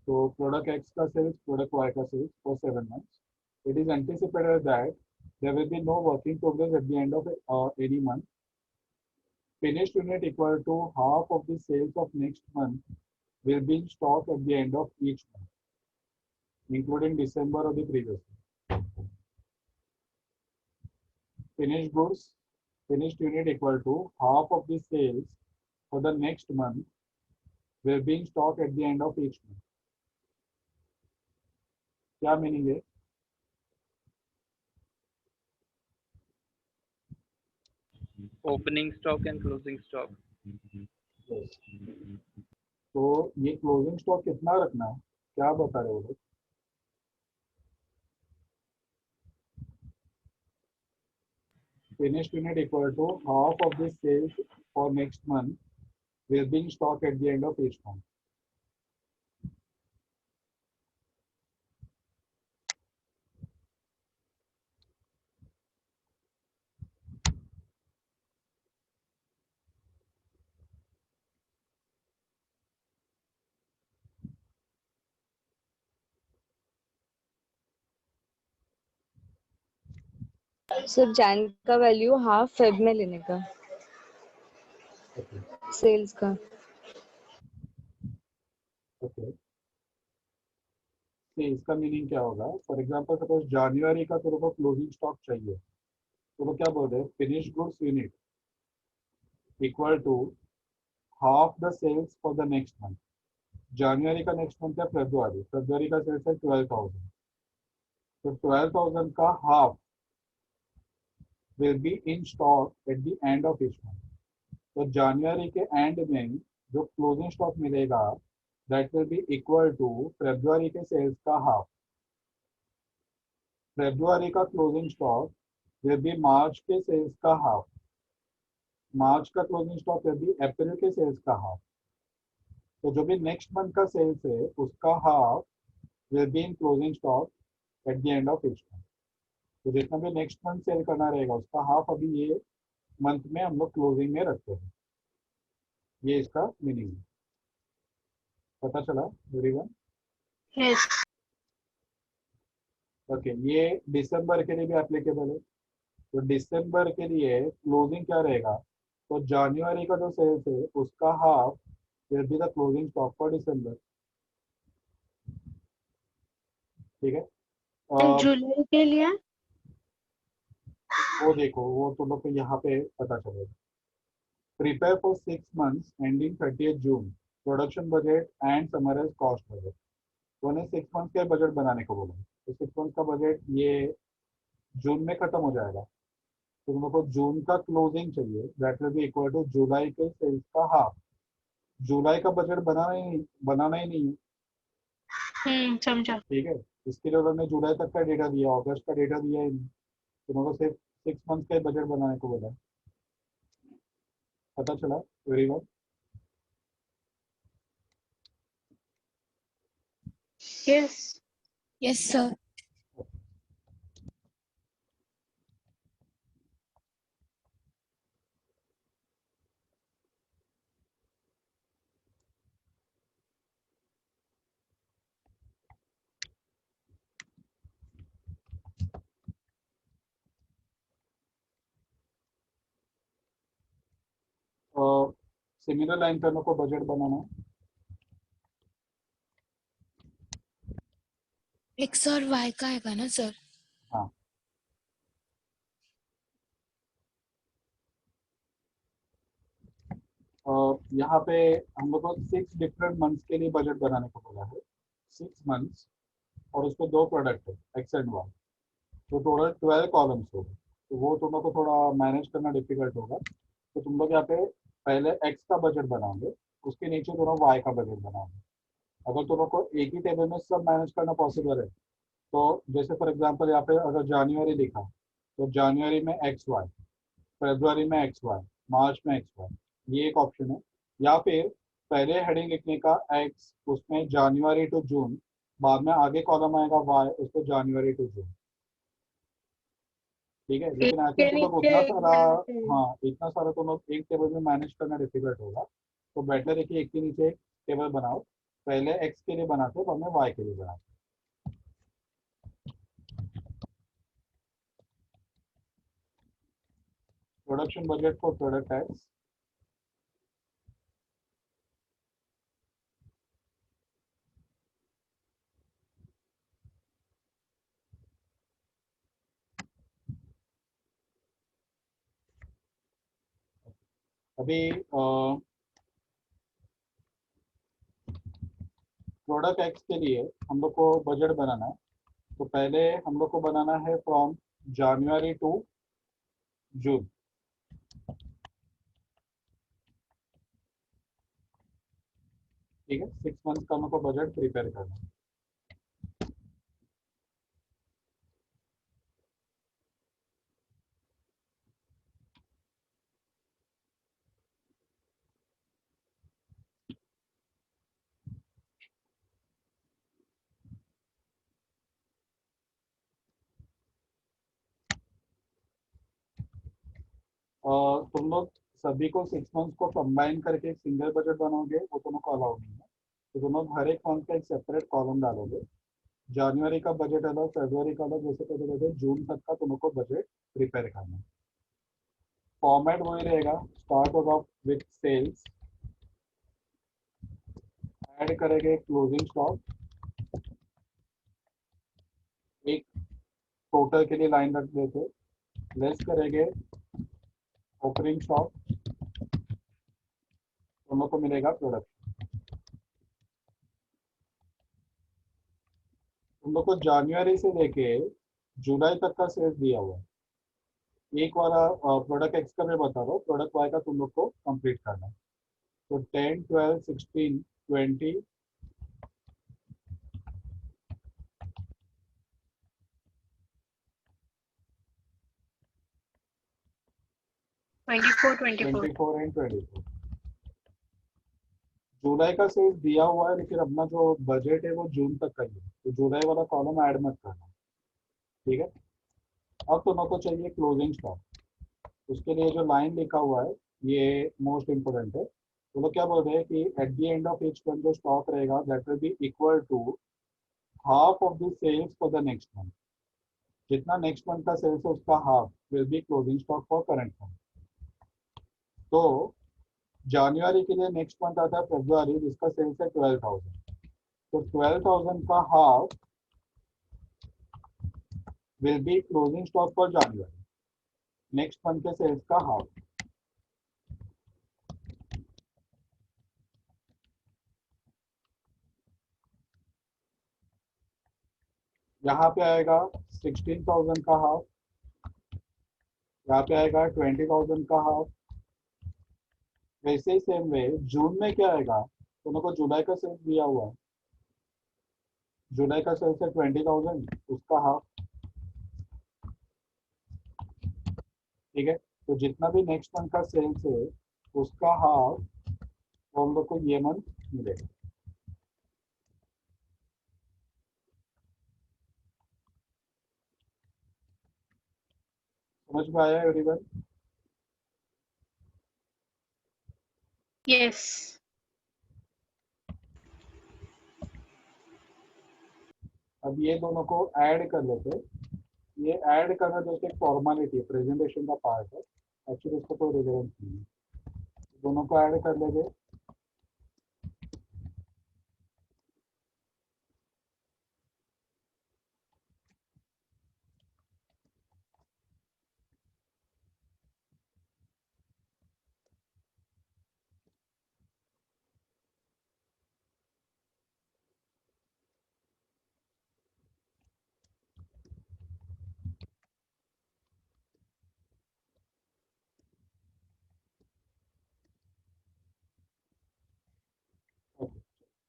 तो प्रोडक्ट एक्स का सेल्स, प्रोडक्ट वाई का sales for 7 months. It is anticipated that there will be no working progress at the end of any month. Finished unit equal to half of the sales of next month will be in stock at the end of each month, including December of the previous month. Finished goods, finished unit equal to half of the sales for the next month will be in stock at the end of each month. क्या meaning है? Opening stock and closing stock. तो ये closing stock कितना रखना है, क्या बता रहे हो लोग? Finished unit equal to half of the sales for next month will be in stock at the end of each month. Sir Jain का वैल्यू हाफ फेब में लेने का, Okay. सेल्स का। Okay. तो इसका मीनिंग क्या होगा? फॉर एग्जांपल सपोज जनवरी का तेरे को क्लोजिंग स्टॉक चाहिए, तो वो क्या बोल रहे हैं? Finish goods unit equal to half the sales for the next month. जनवरी का नेक्स्ट मंथ है फरवरी, फरवरी का सेल्स है 12,000, तो 12,000 का half will be in stock at the end of each month. तो जनवरी के एंड में जो क्लोजिंग स्टॉक मिलेगा that will be equal to फरवरी के सेल्स का हाफ। फरवरी का closing stock will be March के सेल्स का हाफ, मार्च का closing stock will be April के सेल्स का हाफ। तो जो भी नेक्स्ट मंथ का सेल्स है उसका half will be in closing stock at the end of each month. तो जितना भी नेक्स्ट मंथ सेल करना रहेगा उसका हाफ अभी ये मंथ में हम लोग क्लोजिंग में रखते हैं। ये इसका मीनिंग है, पता चला एवरीवन? यस। ओके, ये दिसंबर के लिए भी एप्लीकेबल है। तो दिसंबर के लिए क्लोजिंग क्या रहेगा? तो जनवरी का जो सेल्स है उसका half will be the closing stock for December, ठीक है। जुलाई के लिए वो देखो, वो तुम लोग को यहाँ पे पता चलेगा। Prepare for 6 months ending 30th June production budget and summarise cost budget. तो उन्हें 6 months का बजट बनाने को बोला, तो 6 months का बजट ये जून में खत्म हो जाएगा। तो तुम लोग को जून का क्लोजिंग चाहिए, that will be equal to July के सेल्स का हाफ। जुलाई का बजट बनाना ही नहीं है, समझा। ठीक है। इसके लिए उन्होंने जुलाई तक का डेटा दिया, अगस्त का डेटा दिया ही नहीं, तो उन्होंने सिर्फ 6 months का बजट बनाने को बोला। पता चला very well? Yes. Yes sir. Similar line पे मेरे को बजट बनाना है। एक्स और वाई का आएगा ना सर? हाँ, यहाँ पे हम लोग को 6 डिफरेंट मंथ्स के लिए बजट बनाने को बोला है, 6 months, और उसमें 2 प्रोडक्ट है एक्स एंड वाई, तो टोटल 12 कॉलम्स होगा। तो वो तुम लोग को थोड़ा मैनेज करना डिफिकल्ट होगा। तो तुम लोग यहाँ पे पहले एक्स का बजट बनाओगे, उसके नीचे थोड़ा वाई का बजट बनाओगे। अगर तुम लोग को एक ही टेबल में सब मैनेज करना पॉसिबल है, तो जैसे फॉर एग्जांपल यहाँ पे अगर जनवरी लिखा तो जनवरी में एक्स वाई, फरवरी में एक्स वाई, मार्च में एक्स वाई, ये एक ऑप्शन है। या फिर पहले हेडिंग लिखने का एक्स, उसमें जनवरी टू जून, बाद में आगे कॉलम आएगा वाई, उसको जनवरी टू जून, ठीक है, लेकिन आई के थिंक तुम लोग नीचे उतना एक सारा, बना- हाँ इतना सारा तुम लोग एक टेबल में मैनेज करना डिफिकल्ट होगा, तो बेटर है कि एक के नीचे एक टेबल बनाओ। पहले एक्स के लिए बनाते बाद में वाई के लिए बनाते। Production budget for product x. अभी प्रोडक्ट एक्स के लिए हम लोग को बजट बनाना है, तो पहले हम लोग को बनाना है फ्रॉम जनवरी टू जून। ठीक है, 6 मंथ का हम लोग को बजट प्रिपेयर करना है। तुम लोग सभी को 6 मंथ्स को कंबाइन करके एक सिंगल बजट बनाओगे, वो तुम लोग को अलाउ नहीं है। तो तुम लोग हर एक मंथ का एक सेपरेट कॉलम डालोगे। जनवरी का बजट अलग, फरवरी का अलग, जैसे कहते कहते जून तक का तुम लोग को बजट प्रिपेयर करना है। फॉर्मेट वही रहेगा, स्टार्ट होगा विथ सेल्स, ऐड करेंगे क्लोजिंग स्टॉक, एक टोटल के लिए लाइन रख देते, लेस करेंगे ओपनिंग स्टॉक, तुम लोग को मिलेगा प्रोडक्ट। तुम लोग को जनवरी से लेके जुलाई तक का सेल्स दिया हुआ है। एक वाला प्रोडक्ट एक्स का मैं बता रहा हूँ, प्रोडक्ट वाई का तुम लोग को कंप्लीट करना है। तो 10, 12, 16, 20, 24 24 24 एंड 24। जुलाई का सेल्स दिया हुआ है, लेकिन अपना जो बजट है वो जून तक का ही है, तो जुलाई वाला कॉलम ऐड मत करना। ठीक है, अब तुम लोग को चाहिए क्लोजिंग स्टॉक। उसके लिए जो लाइन लिखा हुआ है ये मोस्ट इंपोर्टेंट है। वो लोग क्या बोल रहे हैं कि at the end of each month जो स्टॉक रहेगा that will be equal to half of the sales for the next month. जितना नेक्स्ट मंथ का सेल्स है उसका half will be closing stock for current month. तो जनवरी के लिए नेक्स्ट मंथ आता है फरवरी, जिसका सेल्स है 12,000। तो 12,000 का half will be closing stock for January, next month के सेल्स का हाफ। यहाँ पे आएगा 16,000 का हाफ, यहाँ पे आएगा 20,000 का हाफ। वैसे ही सेम वे जून में क्या आएगा, तो मेरे को जुलाई का सेल्स दिया हुआ है, जुलाई का सेल्स है 20,000, उसका हाफ। ठीक है, तो जितना भी नेक्स्ट मंथ का सेल्स है उसका हाफ तो हम लोग को ये मंथ मिलेगा। समझ में आया एवरीवन? यस। अब ये दोनों को ऐड कर लेते। ये ऐड करना जैसे एक फॉर्मेलिटी है, प्रेजेंटेशन का पार्ट है, एक्चुअली इसको कोई रिलेवेंस नहीं है। दोनों को ऐड कर लेंगे।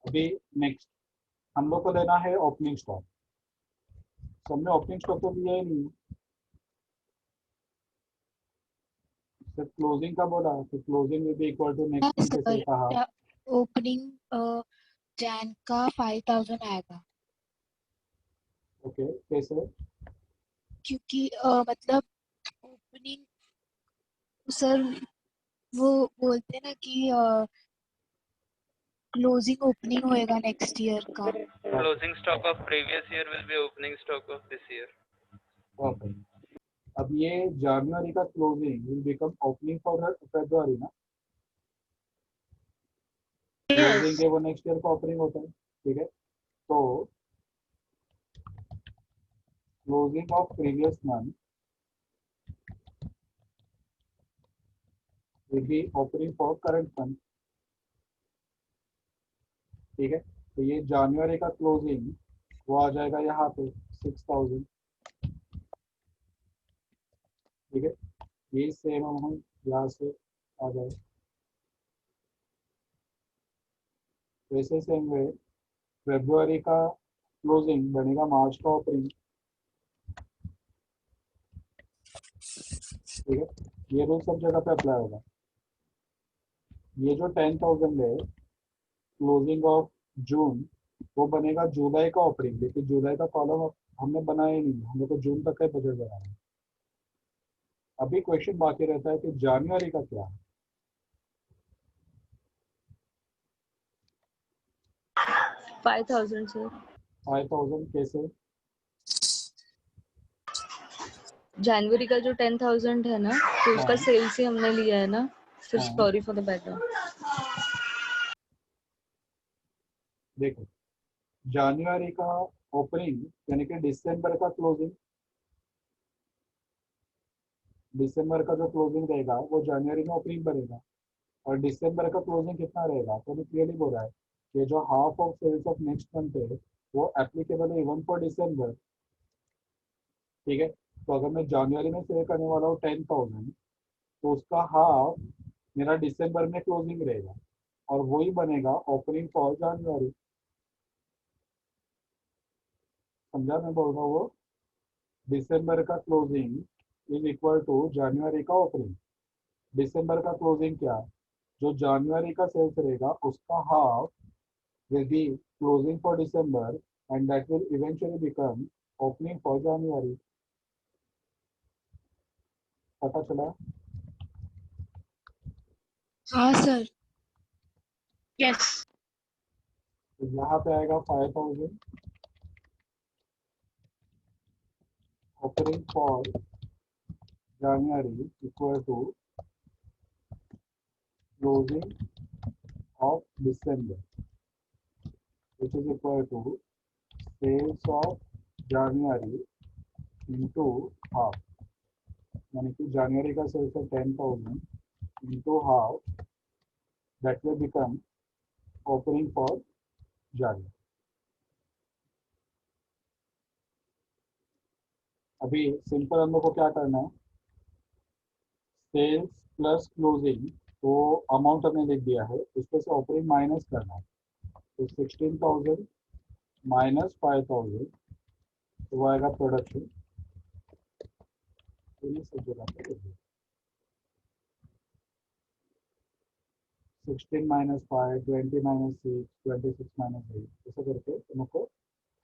अभी नेक्स्ट हम लोग को लेना है ओपनिंग स्टॉक। सबने ओपनिंग स्टॉक तो लिया ही नहीं, सिर्फ क्लोजिंग का बोला, तो closing will be equal to next month के सेल का हाफ। ओपनिंग जैन का 5,000 आएगा, ओके, कैसे? क्योंकि मतलब ओपनिंग सर वो बोलते हैं ना कि क्लोजिंग ओपनिंग होएगा नेक्स्ट ईयर का। Closing stock of previous year will be opening stock of this year. Okay. अब ये जनवरी का closing will become opening for February ना, क्लोजिंग के वो नेक्स्ट ईयर का ओपनिंग होता है, ठीक है। तो closing of previous month will be opening for current month, ठीक है। तो ये जनवरी का क्लोजिंग वो आ जाएगा यहाँ पे 6000, ठीक है। ये सेम अमाउंट यहाँ से आ जाए, वैसे सेम वे फरवरी का क्लोजिंग बनेगा मार्च का ओपनिंग, ठीक है। ये रूल सब जगह पे अप्लाई होगा। ये जो 10,000 है क्लोजिंग ऑफ जून वो बनेगा जुलाई का ओपनिंग, लेकिन जुलाई का कॉलम हमने बनाया ही नहीं, हमने तो जून तक का ही बजट बनाया है। अभी क्वेश्चन बाकी रहता है कि जनवरी का क्या है। 5,000 सर। 5,000 कैसे? जनवरी का जो 10,000 है ना, तो उसका हाँ। सेल्स ही हमने लिया है ना, फिर हाँ। Sorry for the batter. देखो जनवरी का ओपनिंग यानी कि दिसंबर का क्लोजिंग, दिसंबर का जो क्लोजिंग रहेगा वो जनवरी में ओपनिंग बनेगा, और दिसंबर का क्लोजिंग कितना रहेगा तो मैं क्लियरली बोल रहा है कि जो half of sales of next month है वो एप्लीकेबल है इवन फॉर दिसंबर, ठीक है। तो अगर मैं जनवरी में सेल करने वाला हूँ 10,000 तो उसका हाफ मेरा दिसंबर में क्लोजिंग रहेगा और वही बनेगा ओपनिंग फॉर जनवरी। समझा मैं बोल रहा हूँ? वो दिसंबर का क्लोजिंग इज इक्वल टू जनवरी का ओपनिंग। दिसंबर का क्लोजिंग क्या, जो जनवरी का सेल्स रहेगा उसका half will be closing for December and that will eventually become opening for January। पता चला? हाँ सर। यस। तो यहाँ पे आएगा 5,000 opening for January equal to closing of December which is equal to sales of January into half, यानी कि जनवरी का सेल्स है 10,000 into half that will become opening for January। अभी सिंपल हम लोग को क्या करना है, सेल्स प्लस क्लोजिंग तो अमाउंट हमने लिख दिया है, उसमें से ओपनिंग माइनस करना है। तो 16,000 माइनस 5,000 तो वो आएगा प्रोडक्शन। सब जगह पे लिख दिया 16 माइनस 5, 20 माइनस 6, 26 माइनस 8 ऐसे करके तुमको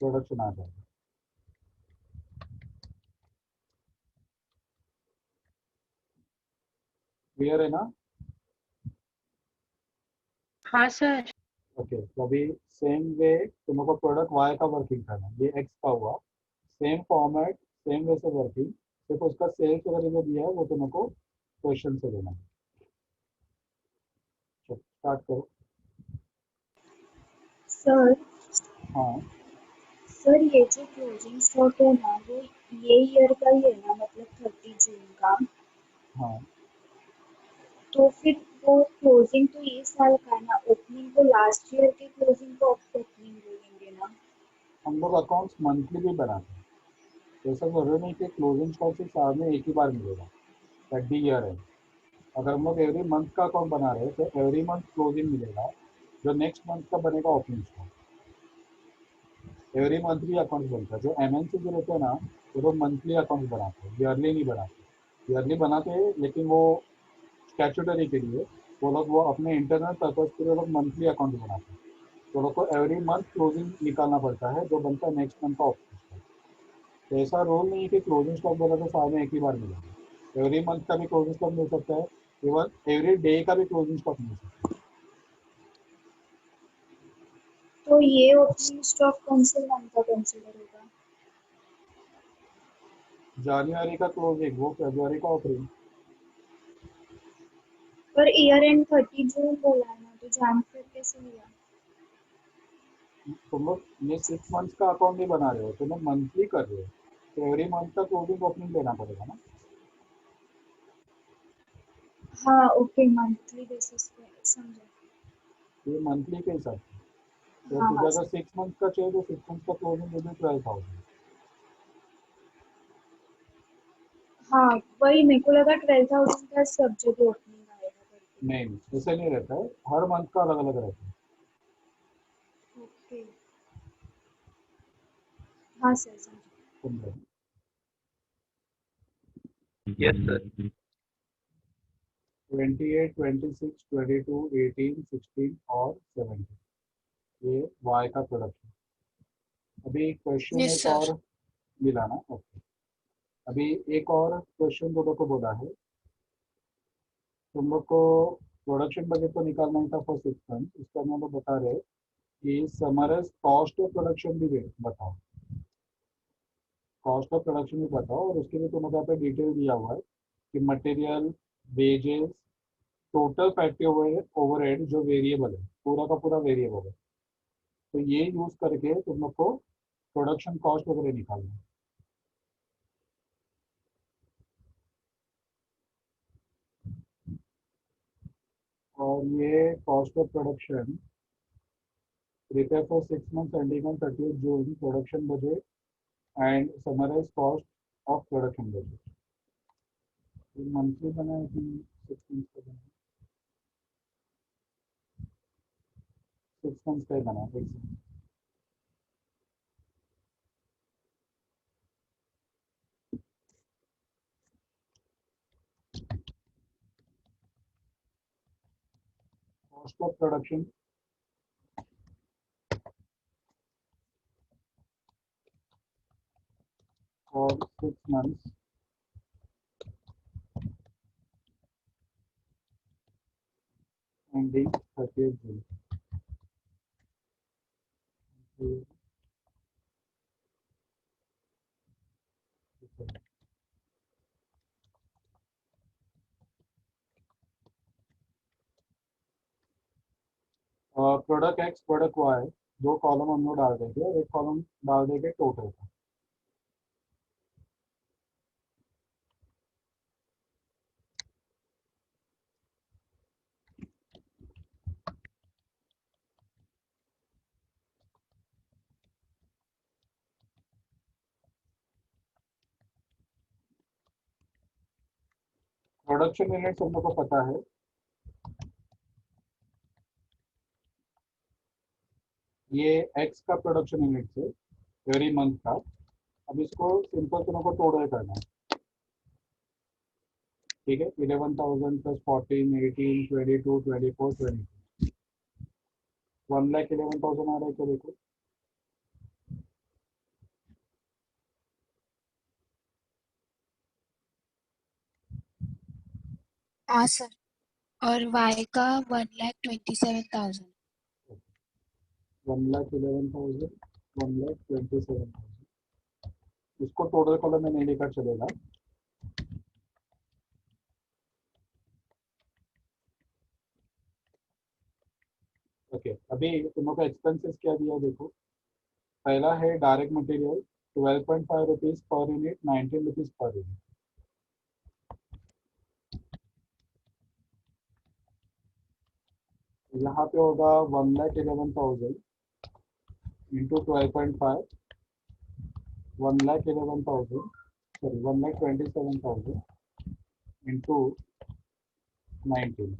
प्रोडक्शन आ जाएगा। क्लियर है ना? हाँ सर। ओके तो अभी सेम वे तुमको प्रोडक्ट वाई का वर्किंग करना है, ये एक्स का हुआ, सेम फॉर्मेट सेम वे से वर्किंग, सिर्फ उसका सेल्स वगैरह जो दिया है वो तुमको क्वेश्चन से देना है। स्टार्ट करो। सर हाँ सर ये जो क्लोजिंग स्टॉक है ना वो ये ईयर का ही है ना, मतलब 30 जून का। हाँ तो फिर वो क्लोजिंग तो ये साल का है ना, ओपनिंग तो लास्ट ईयर के क्लोजिंग को ओपनिंग बोलेंगे ना। हम लोग अकाउंट्स मंथली भी बनाते हैं, तो ऐसा जरूरी नहीं कि क्लोजिंग स्टॉक सिर्फ साल में एक ही बार मिलेगा, एट दी ईयर है। अगर हम लोग एवरी मंथ का अकाउंट बना रहे हैं तो एवरी मंथ क्लोजिंग मिलेगा, जो नेक्स्ट मंथ का बनेगा opening stock. Every monthly account बनता है, जो एमएनसी जो रहते हैं ना वो लोग मंथली अकाउंट बनाते हैं, ईयरली नहीं बनाते। ईयरली बनाते हैं लेकिन वो स्टैट्यूटरी के लिए वो लोग वो अपने इंटरनल पर्पज के लिए लोग मंथली अकाउंट बनाते हैं, तो लोग को एवरी मंथ क्लोजिंग निकालना पड़ता है जो बनता है नेक्स्ट मंथ का ओपनिंग स्टॉक। तो ऐसा रोल नहीं है कि क्लोजिंग स्टॉक बोला तो साल में एक ही बार मिलेगा, एवरी मंथ का भी क्लोजिंग स्टॉक मिल सकता है, इवन एवरी डे का भी क्लोजिंग स्टॉक मिल सकता है। तो ये ओपनिंग स्टॉक कौन से मंथ का कंसिडर होगा? जनवरी का क्लोजिंग वो फरवरी का ओपनिंग। पर ईयर एंड 30 जून बोला है ना, तो जान फिर कैसे लिया? तुम लोग ये 6 मंथ्स का अकाउंट नहीं बना रहे हो, तुम लोग मंथली कर रहे हो, तो एवरी मंथ का क्लोजिंग ओपनिंग लेना पड़ेगा ना। हाँ ओके, मंथली बेसिस पे समझा। ये मंथली के हिसाब से, तो हाँ तुझे हाँ अगर 6 मंथ का चाहिए तो 6 मंथ का क्लोजिंग विल बी 12,000। हाँ, वही मेरे को लगा 12,000 का सब जगह ओपनिंग आएगा करके। नहीं, ऐसे नहीं रहता है, हर मंथ का अलग अलग रहता है। ओके, हाँ सर समझा। समझे? Yes, sir. 28, 26, 22, 18, 16 और 17, ये वाई का प्रोडक्शन। अभी क्वेश्चन यस एक सर। और मिला ना। ओके, अभी एक और क्वेश्चन तुम लोग को बोला है, तुम लोग को प्रोडक्शन बजट तो निकालना ही था फॉर 6 मंथ। इसका हम लोग बता रहे हैं कि समराइज कॉस्ट ऑफ प्रोडक्शन भी बताओ, कॉस्ट ऑफ प्रोडक्शन भी बताओ, और उसके लिए तुम लोग यहाँ पे डिटेल दिया हुआ है कि material, wages, total factory overhead जो वेरिएबल है, पूरा का पूरा वेरिएबल है, तो ये यूज करके तुम लोग को प्रोडक्शन कॉस्ट वगैरह निकालना है। और ये cost of production prepare for 6 months ending on 30 June, production budget and summarise cost of production budget. Monthly बना है कि 6 मंथ्स का बना है? 6 मंथ्स का ही बना है, एक second। Cost of production for 6 months ending 30 June. Product X, product Y, दो कॉलम हम लोग डाल देंगे और एक कॉलम डाल देंगे टोटल का। प्रोडक्शन यूनिट हम लोग को पता है, ये एक्स का प्रोडक्शन यूनिट है एवरी मंथ का। अब इसको सिंपल तुम लोग को टोटल करना है, ठीक है। 11,000 प्लस 14, 18, 22, 24, 20, 1,11,000 आ रहा है क्या देखो। हाँ सर। और वाई का 1,27,000। 1,11,000, 1,27,000, इसको टोटल कॉलम में नहीं लेकर चलेगा। ओके, अभी तुम लोग का एक्सपेंसेस क्या दिया देखो। पहला है direct material 12.5 rupees per unit, 19 rupees per unit. यहाँ पे होगा 1,11,000 इंटू 12.5, 1,11,000, सॉरी 1,27,000 इंटू 19।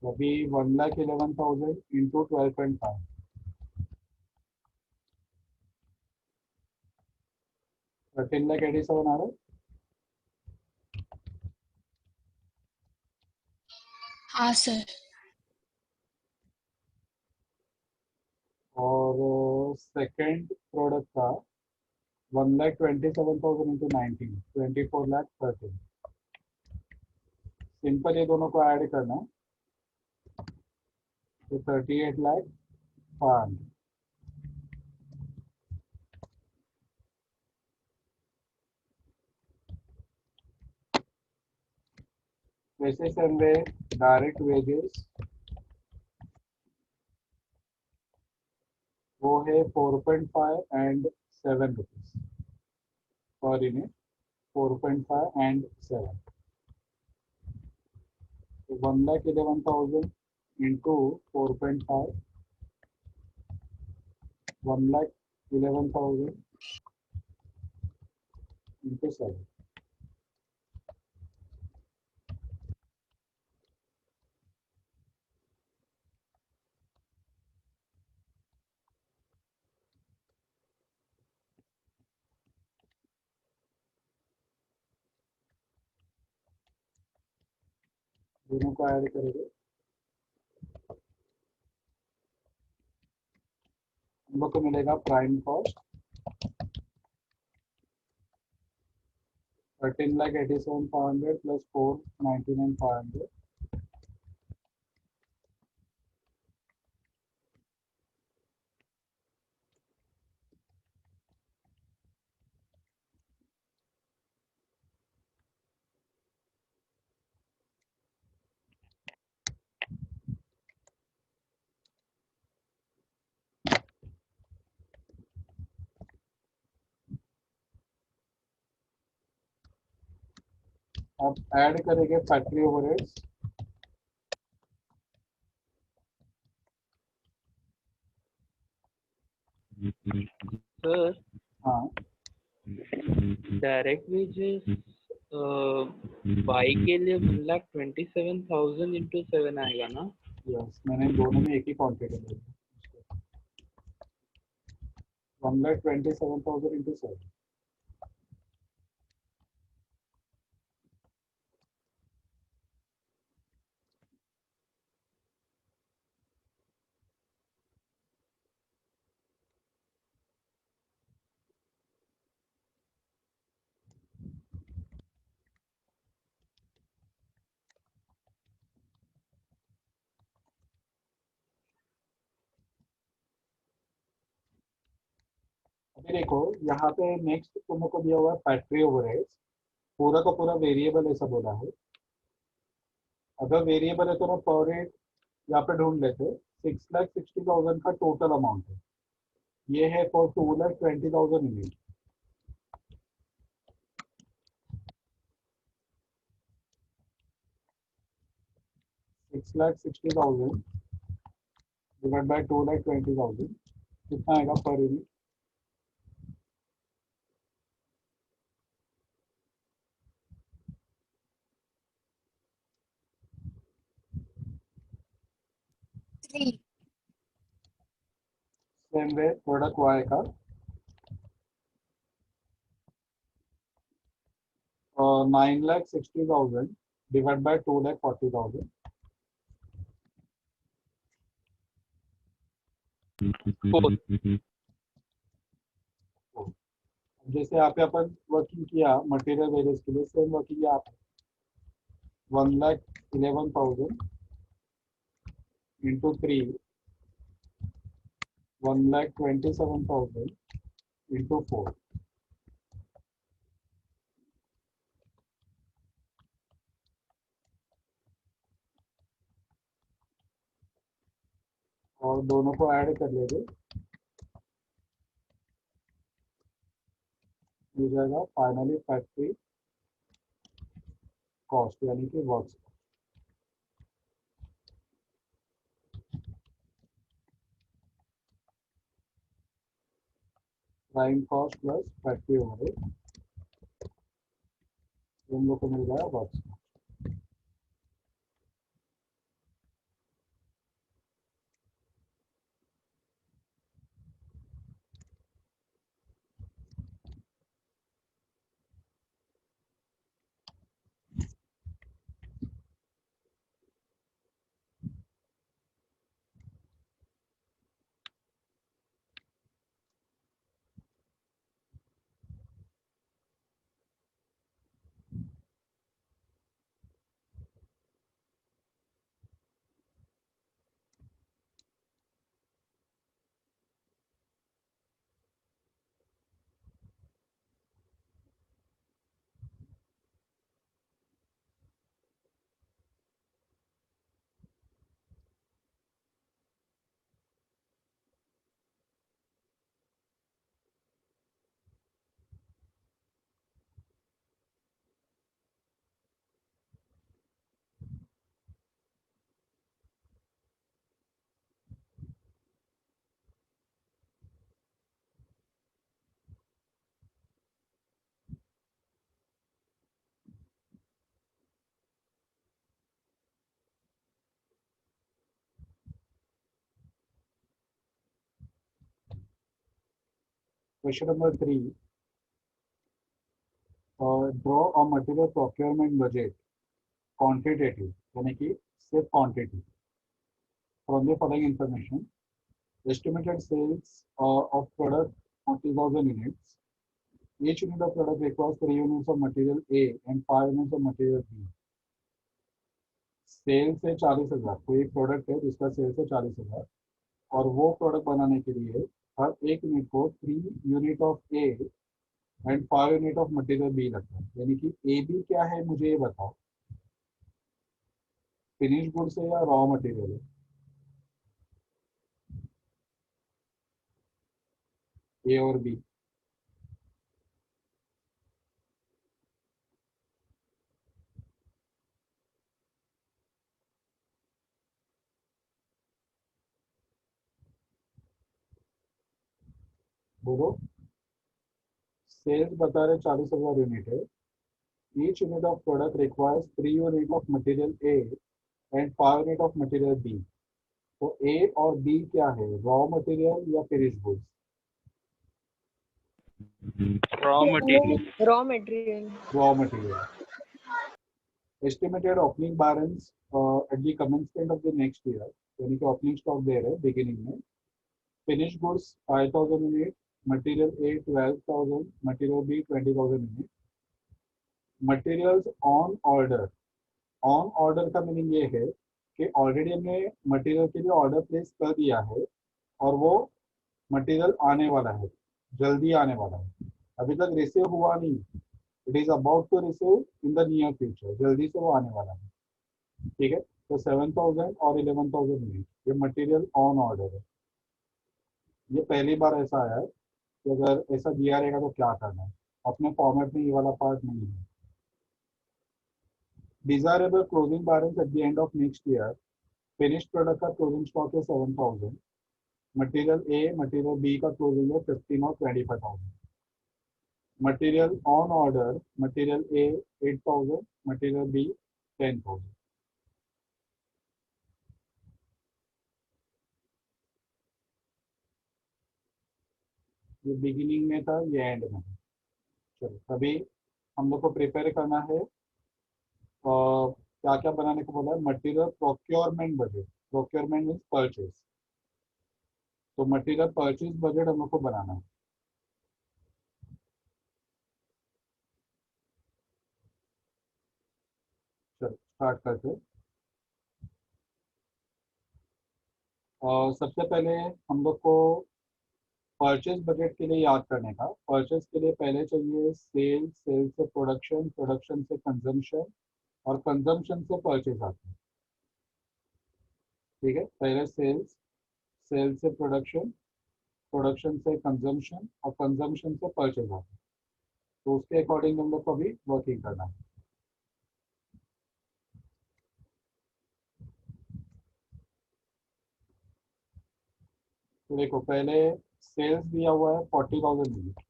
अभी 1,11,000 इंटू 12.5, 13,87,000 आ रहा है। हाँ सर। और सेकंड प्रोडक्ट का 1,27,000 इंटू 19, 24,13। सिंपल ये दोनों को ऐड करना तो 38,05,000। वैसे सेम वे डायरेक्ट वेजेस वो है 4.5 and 7 rupees per unit, 4.5 and 7। तो 1,11,000 इंटू 4.5, 1,11,000 इंटू 7। दोनों को ऐड करेंगे हम लोग को मिलेगा प्राइम कॉस्ट 13,87,500 प्लस 4,99,500। अब ऐड करेंगे फैक्ट्री ओवरहेड्स। सर हाँ डायरेक्ट वेजेस बाई के लिए 1,27,000 इंटू 7 आएगा ना? यस, मैंने दोनों में एक ही क्वांटिटी ली, 1,27,000 इंटू 7। अभी देखो यहाँ पे नेक्स्ट तुम लोग को दिया हुआ है फैक्ट्री ओवरहेड्स, पूरा का पूरा वेरिएबल ऐसा बोला है। अगर वेरिएबल है तो ना पर रेट यहाँ पे ढूंढ लेते, 6,60,000 का टोटल अमाउंट है। ये है फॉर 2,20,000 यूनिट। $6,60,000 डिवाइड बाय 2,20,000 कितना आएगा per unit? Three. Same way product Y का 9,60,000 डिवाइड बाय 2,40,000। जैसे यहाँ पे अपन वर्किंग किया मटेरियल वेजेस के लिए, सेम वर्किंग यहाँ पे 1,11,000 इंटू 3, 1,27,000 इंटू 4। और दोनों को ऐड कर लेंगे, मिल जाएगा फाइनली फैक्ट्री कॉस्ट यानी कि work. Prime cost plus factory overhead, तुम लोग को मिल जाएगा work. Question number 3, draw a material procurement budget quantitative, यानी कि सिर्फ quantity, from the following information. Estimated sales of product 40,000 units. Each unit of product requires 3 units of material A and 5 units of material B. Sales है 40,000. कोई product है जिसका sales है 40,000 और वो प्रोडक्ट बनाने के लिए हर एक यूनिट को 3 unit of A and 5 unit of material B लगता है. यानी कि ए बी क्या है मुझे ये बताओ, फिनिश गुड्स है या रॉ मटेरियल है? ए और बी. बोलो. सेल्स बता रहे 40,000 यूनिट है. Each unit of product requires 3 unit of material A and 5 unit of material B. तो A और B क्या है, रॉ मटेरियल या finish goods? Raw material. Raw material. Raw material. Estimated opening balance at the commencement of the next year, यानी कि opening stock दे रहे beginning में. Finish goods 5,000 unit, material A 12,000, material B 20,000 unit. Materials on order. On order का meaning ये है कि already हमने material के लिए ऑर्डर प्लेस कर दिया है और वो मटेरियल आने वाला है, जल्दी आने वाला है, अभी तक रिसीव हुआ नहीं. It is about to receive in the near future, जल्दी से वो आने वाला है. ठीक है. तो 7,000 और 11,000 यूनिट ये मटेरियल ऑन ऑर्डर है. ये पहली बार ऐसा आया है कि अगर ऐसा दिया रहेगा तो क्या करना है. अपने फॉर्मेट में ये वाला पार्ट नहीं है. Desirable closing balance at the end of next year. Finished product का क्लोजिंग स्टॉक है 7,000. मटेरियल ए मटेरियल बी का क्लोजिंग है 15 और 25,000. Material on order, material A 8,000, material B 10,000. ये बिगिनिंग में था, ये एंड में. चलो अभी हम लोग को प्रिपेयर करना है. क्या क्या बनाने को बोला है? Material procurement budget. Procurement means purchase. तो मटेरियल परचेज बजट हम लोग को बनाना है. चलो स्टार्ट करते हैं. सबसे पहले हम लोग को परचेज बजट के लिए याद करने का. परचेज के लिए पहले चाहिए सेल, सेल से प्रोडक्शन, प्रोडक्शन से कंजम्पशन और कंजम्पशन से परचेज आता है. ठीक है. पहले सेल्स, सेल से प्रोडक्शन, प्रोडक्शन से कंजम्पशन और कंजम्पशन से परचेज आता है. तो उसके अकॉर्डिंग हम लोग को अभी वर्किंग करना है. तो देखो पहले सेल्स दिया हुआ है 40,000 unit.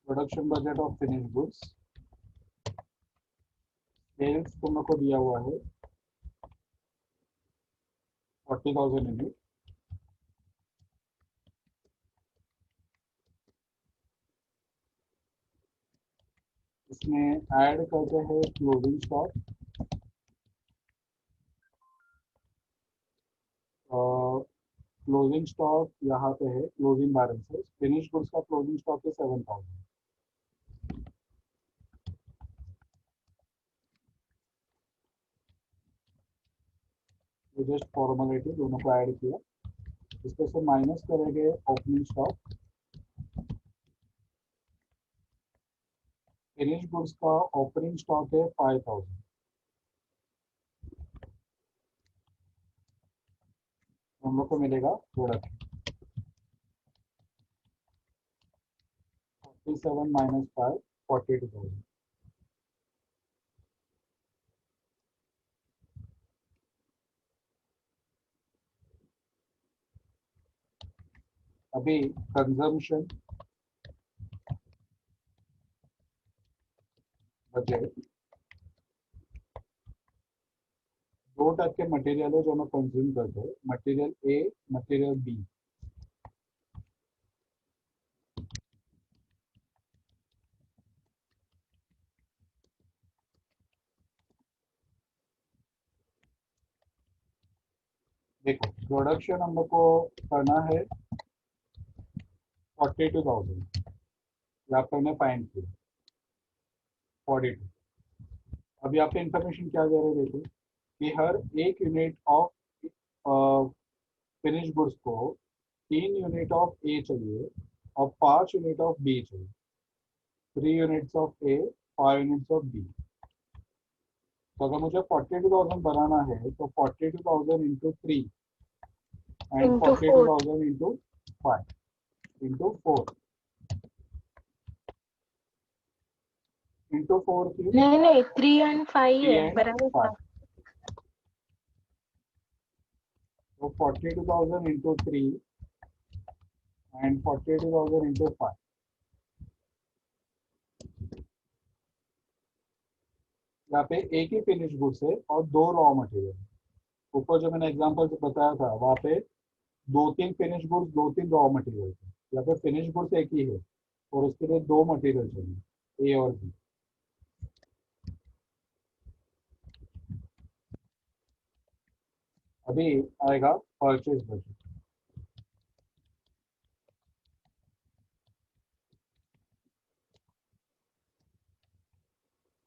Production budget of finish goods. Sales तुम लोग को दिया हुआ है 40,000 यूनिट. इसमें ऐड करते हैं क्लोजिंग स्टॉक. क्लोजिंग स्टॉक यहाँ पे है, क्लोजिंग बैलेंसेस. फिनिश गुड्स का क्लोजिंग स्टॉक है 7,000. तो जस्ट फॉर्मेलिटी दोनों को ऐड किया. इसके से माइनस करेंगे ओपनिंग स्टॉक. फिनिश गुड्स का ओपनिंग स्टॉक है 5,000. हम लोग को मिलेगा प्रोडक्ट 47 - 5 42,000। अभी कंजम्पशन बजट 2 टाइप के मटेरियल है जो हम कंज्यूम करते हैं, मटेरियल ए, मटेरियल बी। देखो प्रोडक्शन हम लोग को करना है 42,000, यहाँ पे हमने फाइंड किया 42। अभी यहाँ पे इंफॉर्मेशन क्या दे रहे हैं देखो कि हर एक यूनिट ऑफ फिनिश गुड्स को 3 यूनिट ऑफ ए चाहिए और 5 यूनिट ऑफ बी चाहिए। 3 units of A, 5 units of B. तो अगर मुझे 42,000 बनाना है तो 42,000 into 3 and Into 4. 42,000 into 5 into 4 into 4 की नहीं 3 and 5 3 है एंड बराबर 5। था। तो 42,000 इंटू 3 एंड 42,000 इंटू 5। यहाँ पे एक ही फिनिश गुड्स है और 2 रॉ मटेरियल। ऊपर जो मैंने एग्जांपल से बताया था वहाँ पे 2-3 फिनिश गुड्स, 2-3 रॉ मटेरियल थे। यहाँ पे फिनिश गुड्स एक ही है और उसके लिए 2 मटेरियल चाहिए, ए और बी। अभी आएगा परचेज बजट।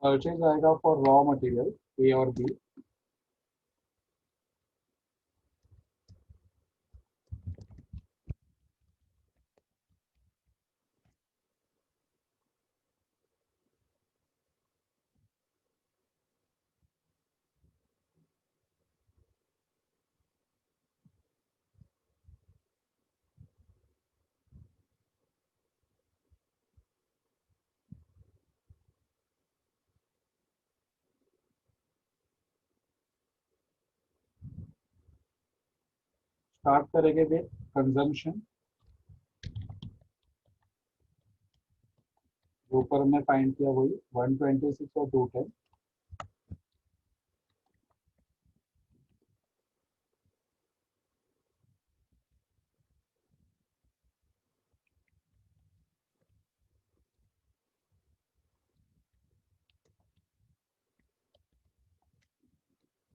परचेज आएगा फॉर रॉ मटेरियल ए और बी। स्टार्ट करेंगे विद कंजम्पशन। ऊपर हमने फाइंड किया वही 126 और 210।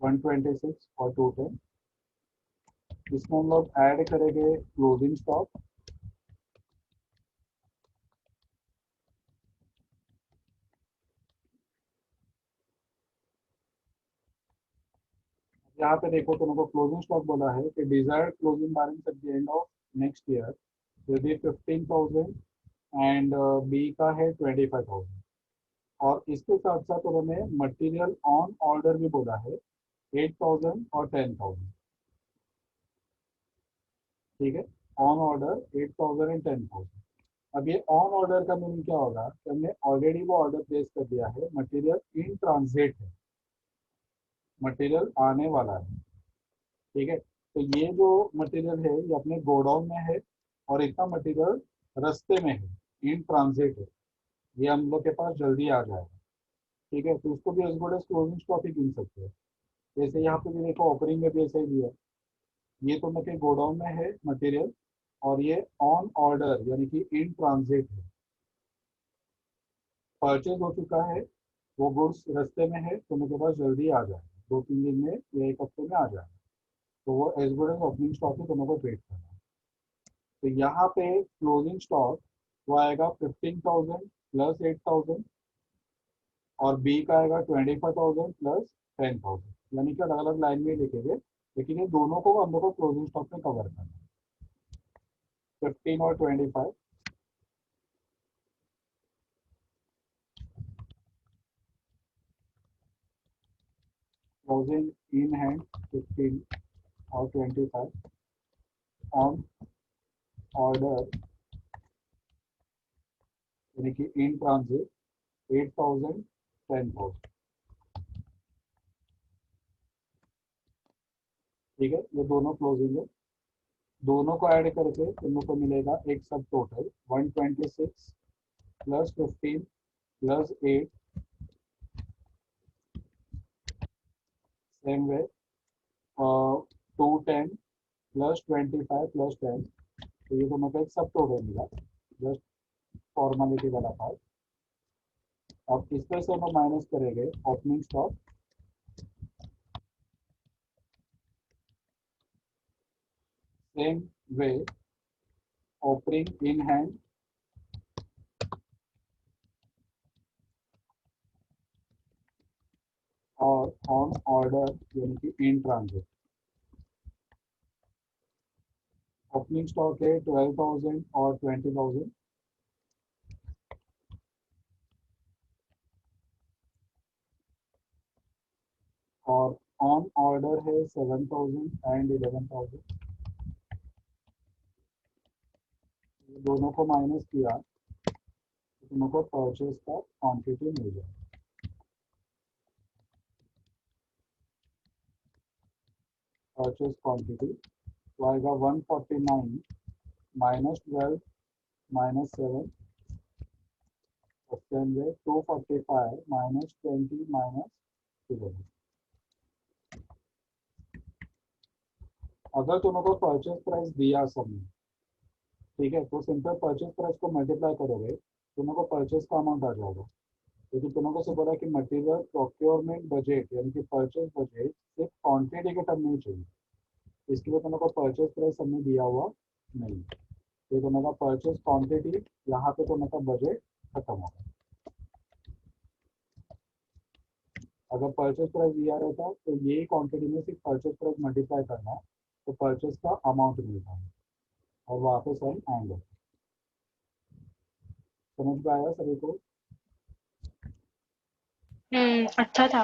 वन 126 और 210। इसमें हम लोग ऐड करेंगे क्लोजिंग स्टॉक। यहाँ पे देखो तुम को क्लोजिंग स्टॉक बोला है कि desired closing balance at the end of next year यदि 15,000 एंड बी का है 25,000। और इसके साथ साथ उन्होंने मटेरियल ऑन ऑर्डर भी बोला है 8,000 और 10,000। ठीक है, ऑन ऑर्डर 8,000 एंड 10,000। अब ये ऑन ऑर्डर का मीनिंग क्या होगा कि हमने ऑलरेडी वो ऑर्डर प्लेस कर दिया है, मटेरियल इन ट्रांजिट है, मटेरियल आने वाला है। ठीक है, तो ये जो मटेरियल है ये अपने गोडाउन में है और इतना मटेरियल रास्ते में है, इन ट्रांजिट है, ये हम लोग के पास जल्दी आ जाएगा। ठीक है, तो उसको भी as good as closing stock ही गिन सकते हैं। जैसे यहाँ पे भी देखो ओपनिंग में भी ऐसा ही दिया, ये तो मतलब गोडाउन में है मटेरियल और ये ऑन ऑर्डर यानी कि इन ट्रांजिट है, परचेज हो चुका है, वो गुड्स रास्ते में है, तो मेरे पास जल्दी आ जाएगा, 2-3 दिन में या 1 हफ्ते में आ जाएगा। तो वो as good as opening stock है, तुम्हें को वेट करना है। तो यहाँ पे क्लोजिंग स्टॉक वो आएगा 15,000 प्लस 8,000 और बी का आएगा 25,000 प्लस 10,000, यानी कि अलग अलग लाइन में लिखेंगे, लेकिन ये दोनों को हम लोग को क्लोजिंग स्टॉक में कवर करना है, 15 और 25। क्लोजिंग इन हैंड 15 और 25 ऑन ऑर्डर यानी कि इन ट्रांजिट 8,000 10,000, ठीक है। ये दोनों क्लोजिंग है, दोनों को ऐड करके तुम लोग को मिलेगा एक सब total 126 plus 15 plus 8, same way 210 plus 25 plus 10, तो ये दोनों का एक सब टोटल मिला, जस्ट फॉर्मेलिटी वाला पार्ट। अब इसमें से हम माइनस करेंगे opening stock, same way opening in hand और ऑन ऑर्डर यानी कि इन ट्रांजिट। ओपनिंग स्टॉक है 12,000 और 20,000, और ऑन ऑर्डर है 7,000 एंड 11,000। दोनों को माइनस किया तो दोनों को परचेज का क्वांटिटी मिल जाए। परचेज क्वांटिटी तो आएगा 149 minus 12 minus 7, same way 245 minus 20 minus 11। अगर दोनों को परचेज प्राइस दिया सबने, ठीक है, तो सिंपल परचेज प्राइस को मल्टीप्लाई करोगे, दोनों को परचेज का अमाउंट आ जाएगा। क्योंकि दोनों को से बोला कि मटेरियल प्रोक्योरमेंट बजट यानी कि परचेज बजट सिर्फ क्वांटिटी के टर्म नहीं चाहिए, इसके लिए दोनों को परचेज प्राइस हमने दिया हुआ नहीं, तो दोनों का परचेज क्वांटिटी यहाँ पे दोनों का बजट खत्म होगा। अगर परचेज प्राइस दिया रहता तो ये क्वांटिटी में सिर्फ परचेज प्राइस मल्टीप्लाई करना है, तो परचेज का अमाउंट मिलता है और वहाँ पे साइन आएंगे। समझ में आया सभी को? अच्छा था।